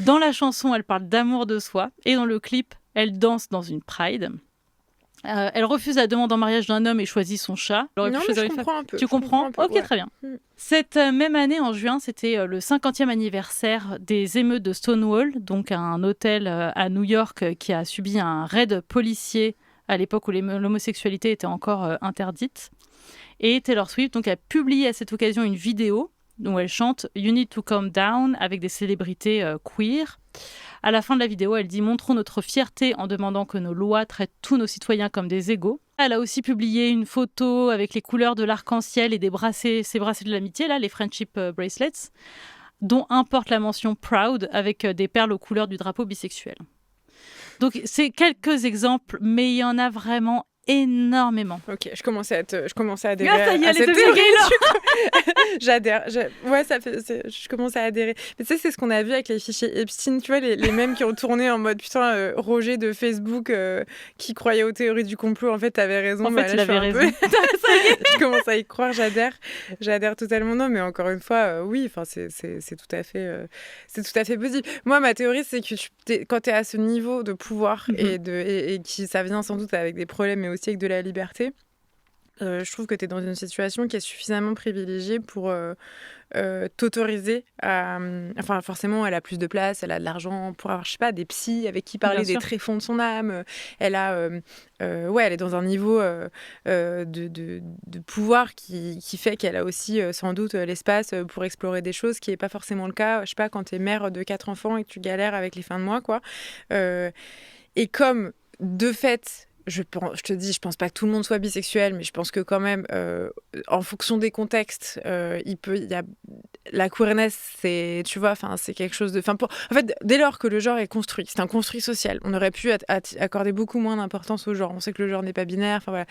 Dans la chanson, elle parle d'amour de soi et dans le clip, elle danse dans une Pride. Elle refuse la demande en mariage d'un homme et choisit son chat. Non, mais je comprends un peu. Tu comprends? Ok, ouais. Très bien. Cette même année, en juin, c'était le 50e anniversaire des émeutes de Stonewall, donc un hôtel à New York qui a subi un raid policier à l'époque où l'homosexualité était encore interdite. Et Taylor Swift donc, a publié à cette occasion une vidéo où elle chante « You need to calm down » avec des célébrités queer. À la fin de la vidéo, elle dit « Montrons notre fierté en demandant que nos lois traitent tous nos citoyens comme des égaux ». Elle a aussi publié une photo avec les couleurs de l'arc-en-ciel et ces bracelets de l'amitié, là, les Friendship Bracelets, dont un porte la mention « Proud » avec des perles aux couleurs du drapeau bisexuel. Donc, c'est quelques exemples, mais il y en a vraiment énormément. Ok, je commençais à adhérer ça y est, à elle est cette devenue théorie. J'adhère. Ouais, je commence à adhérer. Mais tu sais, c'est ce qu'on a vu avec les fichiers Epstein, tu vois, les mêmes qui ont tourné en mode putain, Roger de Facebook qui croyait aux théories du complot. En fait, t'avais raison. En fait, il avait raison. Je commence à y croire, j'adhère totalement. Non, mais encore une fois, oui, enfin, c'est tout à fait possible. Moi, ma théorie, c'est que quand t'es à ce niveau de pouvoir et qui ça vient sans doute avec des problèmes, mais aussi avec de la liberté. Je trouve que tu es dans une situation qui est suffisamment privilégiée pour t'autoriser à... Enfin, forcément, elle a plus de place, elle a de l'argent pour avoir, je sais pas, des psys avec qui parler des tréfonds de son âme. Elle a... elle est dans un niveau de pouvoir qui fait qu'elle a aussi sans doute l'espace pour explorer des choses qui n'est pas forcément le cas, je sais pas, quand tu es mère de 4 enfants et que tu galères avec les fins de mois, quoi. Et comme, de fait... Je te dis, je pense pas que tout le monde soit bisexuel, mais je pense que quand même, en fonction des contextes, la queerness, c'est, tu vois, c'est quelque chose de... En fait, dès lors que le genre est construit, c'est un construit social, on aurait pu accorder beaucoup moins d'importance au genre. On sait que le genre n'est pas binaire, enfin voilà.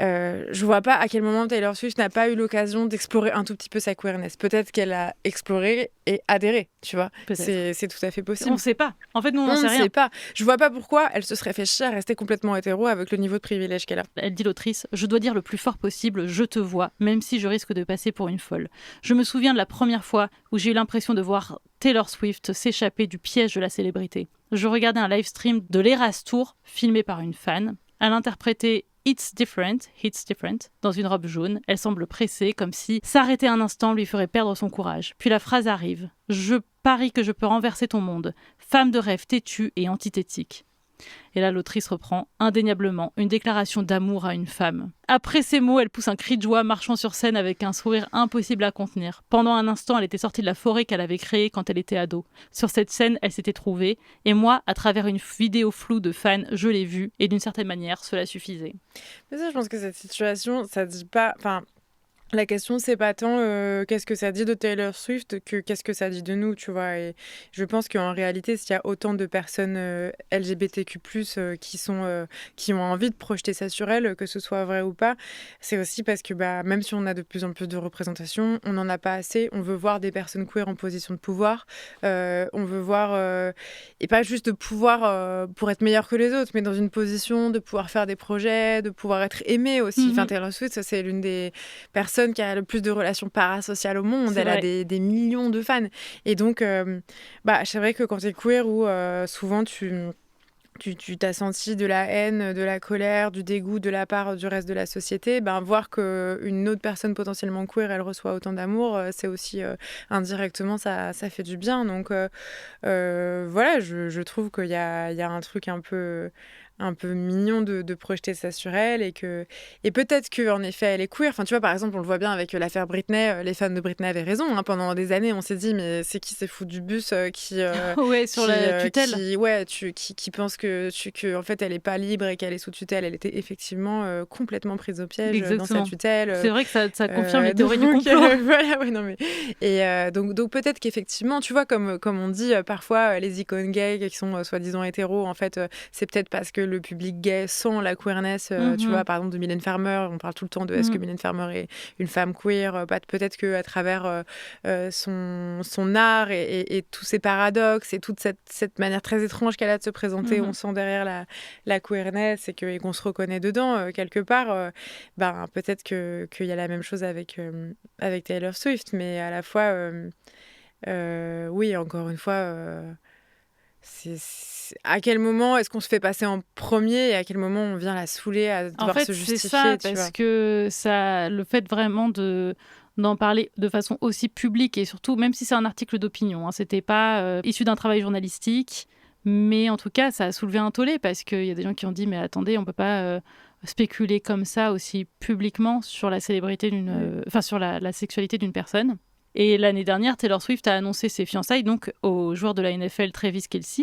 Je vois pas à quel moment Taylor Swift n'a pas eu l'occasion d'explorer un tout petit peu sa queerness. Peut-être qu'elle a exploré et adhéré, tu vois. C'est tout à fait possible. On sait pas. En fait, nous, on ne sait rien. Sait pas. Je vois pas pourquoi elle se serait fait chier à rester complètement hétéro avec le niveau de privilège qu'elle a. Elle dit, l'autrice, je dois dire le plus fort possible, je te vois, même si je risque de passer pour une folle. Je me souviens de la première fois où j'ai eu l'impression de voir Taylor Swift s'échapper du piège de la célébrité. Je regardais un live stream de l'Eras Tour, filmé par une fan. Elle interprétait It's different, dans une robe jaune. Elle semble pressée, comme si s'arrêter un instant lui ferait perdre son courage. Puis la phrase arrive. Je parie que je peux renverser ton monde. Femme de rêve têtue et antithétique. Et là, l'autrice reprend indéniablement une déclaration d'amour à une femme. Après ces mots, elle pousse un cri de joie, marchant sur scène avec un sourire impossible à contenir. Pendant un instant, elle était sortie de la forêt qu'elle avait créée quand elle était ado. Sur cette scène, elle s'était trouvée, et moi, à travers une vidéo floue de fans, je l'ai vue, et d'une certaine manière, cela suffisait. Mais ça, je pense que cette situation, ça dit pas... La question, c'est pas tant qu'est-ce que ça dit de Taylor Swift que qu'est-ce que ça dit de nous, tu vois. Et je pense qu'en réalité, s'il y a autant de personnes LGBTQ+, qui ont envie de projeter ça sur elles, que ce soit vrai ou pas, c'est aussi parce que même si on a de plus en plus de représentation, on n'en a pas assez. On veut voir des personnes queer en position de pouvoir. On veut voir... et pas juste de pouvoir pour être meilleur que les autres, mais dans une position de pouvoir faire des projets, de pouvoir être aimé aussi. Enfin, Taylor Swift, ça, c'est l'une des personnes qui a le plus de relations parasociales au monde. Elle a des millions de fans. Et donc, c'est vrai que quand t'es queer, où souvent tu t'as senti de la haine, de la colère, du dégoût de la part du reste de la société, voir qu'une autre personne potentiellement queer, elle reçoit autant d'amour, c'est aussi indirectement, ça fait du bien. Donc voilà, je trouve qu'il y a un truc un peu un peu mignon de projeter ça sur elle et peut-être qu'en effet elle est queer. Enfin, tu vois, par exemple, on le voit bien avec l'affaire Britney. Les fans de Britney avaient raison. Hein. Pendant des années, on s'est dit, mais c'est qui ces fous du bus Ouais, sur la tutelle. Qui pense que en fait elle est pas libre et qu'elle est sous tutelle. Elle était effectivement complètement prise au piège dans sa tutelle. C'est vrai que ça confirme les théories du complot. Voilà, ouais, non mais et donc peut-être qu'effectivement, tu vois, comme on dit parfois les icônes gays qui sont soi-disant hétéros, en fait, c'est peut-être parce que le public gay sent la queerness. Tu vois, par exemple de Mylène Farmer, on parle tout le temps de est-ce que Mylène Farmer est une femme queer. Peut-être qu'à travers son art et tous ses paradoxes et toute cette manière très étrange qu'elle a de se présenter, on sent derrière la queerness et qu'on se reconnaît dedans quelque part. Peut-être qu'il y a la même chose avec Taylor Swift, mais à la fois, oui, encore une fois, à quel moment est-ce qu'on se fait passer en premier et à quel moment on vient la saouler à devoir se justifier. C'est ça, parce que le fait vraiment d'en parler de façon aussi publique et surtout, même si c'est un article d'opinion, hein, c'était pas issu d'un travail journalistique, mais en tout cas, ça a soulevé un tollé parce qu'il y a des gens qui ont dit mais attendez, on peut pas spéculer comme ça aussi publiquement sur la célébrité sur la sexualité d'une personne. Et l'année dernière, Taylor Swift a annoncé ses fiançailles donc au joueur de la NFL Travis Kelce.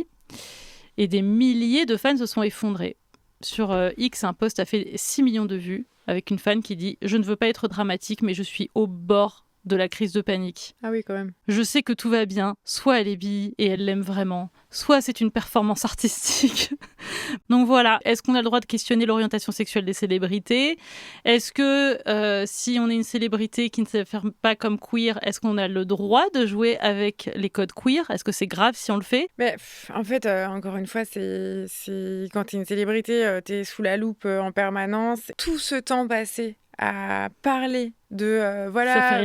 Et des milliers de fans se sont effondrés. Sur X, un post a fait 6 millions de vues avec une fan qui dit « Je ne veux pas être dramatique, mais je suis au bord de la crise de panique. Ah oui, quand même. Je sais que tout va bien. Soit elle est bi et elle l'aime vraiment, soit c'est une performance artistique. » Donc voilà, est-ce qu'on a le droit de questionner l'orientation sexuelle des célébrités ? Est-ce que si on est une célébrité qui ne s'affirme pas comme queer, est-ce qu'on a le droit de jouer avec les codes queer ? Est-ce que c'est grave si on le fait ? Mais en fait, encore une fois, c'est quand tu es une célébrité, tu es sous la loupe en permanence. Tout ce temps passé à parler de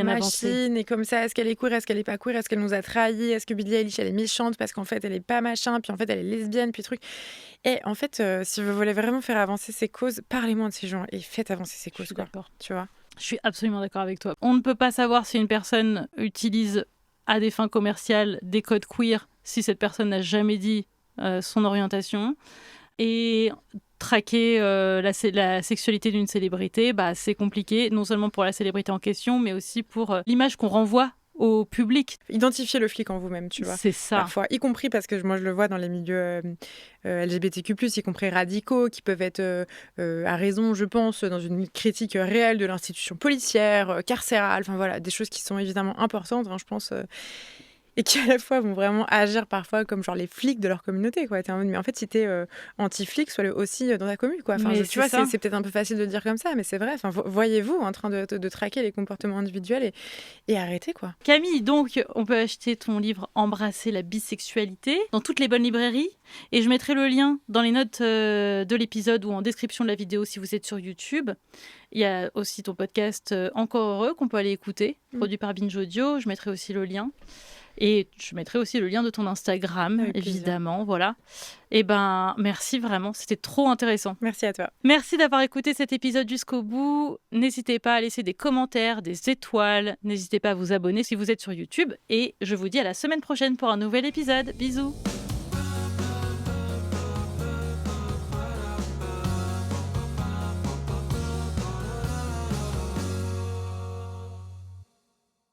machine et comme ça, est-ce qu'elle est queer, est-ce qu'elle est pas queer, est-ce qu'elle nous a trahis, est-ce que Billie Eilish elle est méchante parce qu'en fait elle est pas machin, puis en fait elle est lesbienne, puis truc. Et en fait, si vous voulez vraiment faire avancer ces causes, parlez-moi de ces gens et faites avancer ces causes, quoi. D'accord. Tu vois. Je suis absolument d'accord avec toi. On ne peut pas savoir si une personne utilise à des fins commerciales des codes queer si cette personne n'a jamais dit son orientation. Et traquer la sexualité d'une célébrité, c'est compliqué, non seulement pour la célébrité en question, mais aussi pour l'image qu'on renvoie au public. Identifier le flic en vous-même, tu vois. C'est ça. Parfois, y compris parce que moi je le vois dans les milieux LGBTQ+, y compris radicaux, qui peuvent être à raison, je pense, dans une critique réelle de l'institution policière, carcérale, enfin voilà, des choses qui sont évidemment importantes, hein, je pense. Et qui à la fois vont vraiment agir parfois comme genre les flics de leur communauté, quoi. T'es en mode, mais en fait, si t'es anti-flic, sois-le aussi dans ta commune, quoi. Enfin, tu vois, c'est peut-être un peu facile de le dire comme ça, mais c'est vrai. Enfin, voyez-vous en train de traquer les comportements individuels et arrêtez, quoi. Camille, donc, on peut acheter ton livre « Embrasser la bisexualité » dans toutes les bonnes librairies. Et je mettrai le lien dans les notes de l'épisode ou en description de la vidéo si vous êtes sur YouTube. Il y a aussi ton podcast « Encore heureux » qu'on peut aller écouter, produit par Binge Audio. Je mettrai aussi le lien. Et je mettrai aussi le lien de ton Instagram, avec évidemment. Plaisir. Voilà. Et merci vraiment, c'était trop intéressant. Merci à toi. Merci d'avoir écouté cet épisode jusqu'au bout. N'hésitez pas à laisser des commentaires, des étoiles. N'hésitez pas à vous abonner si vous êtes sur YouTube. Et je vous dis à la semaine prochaine pour un nouvel épisode. Bisous.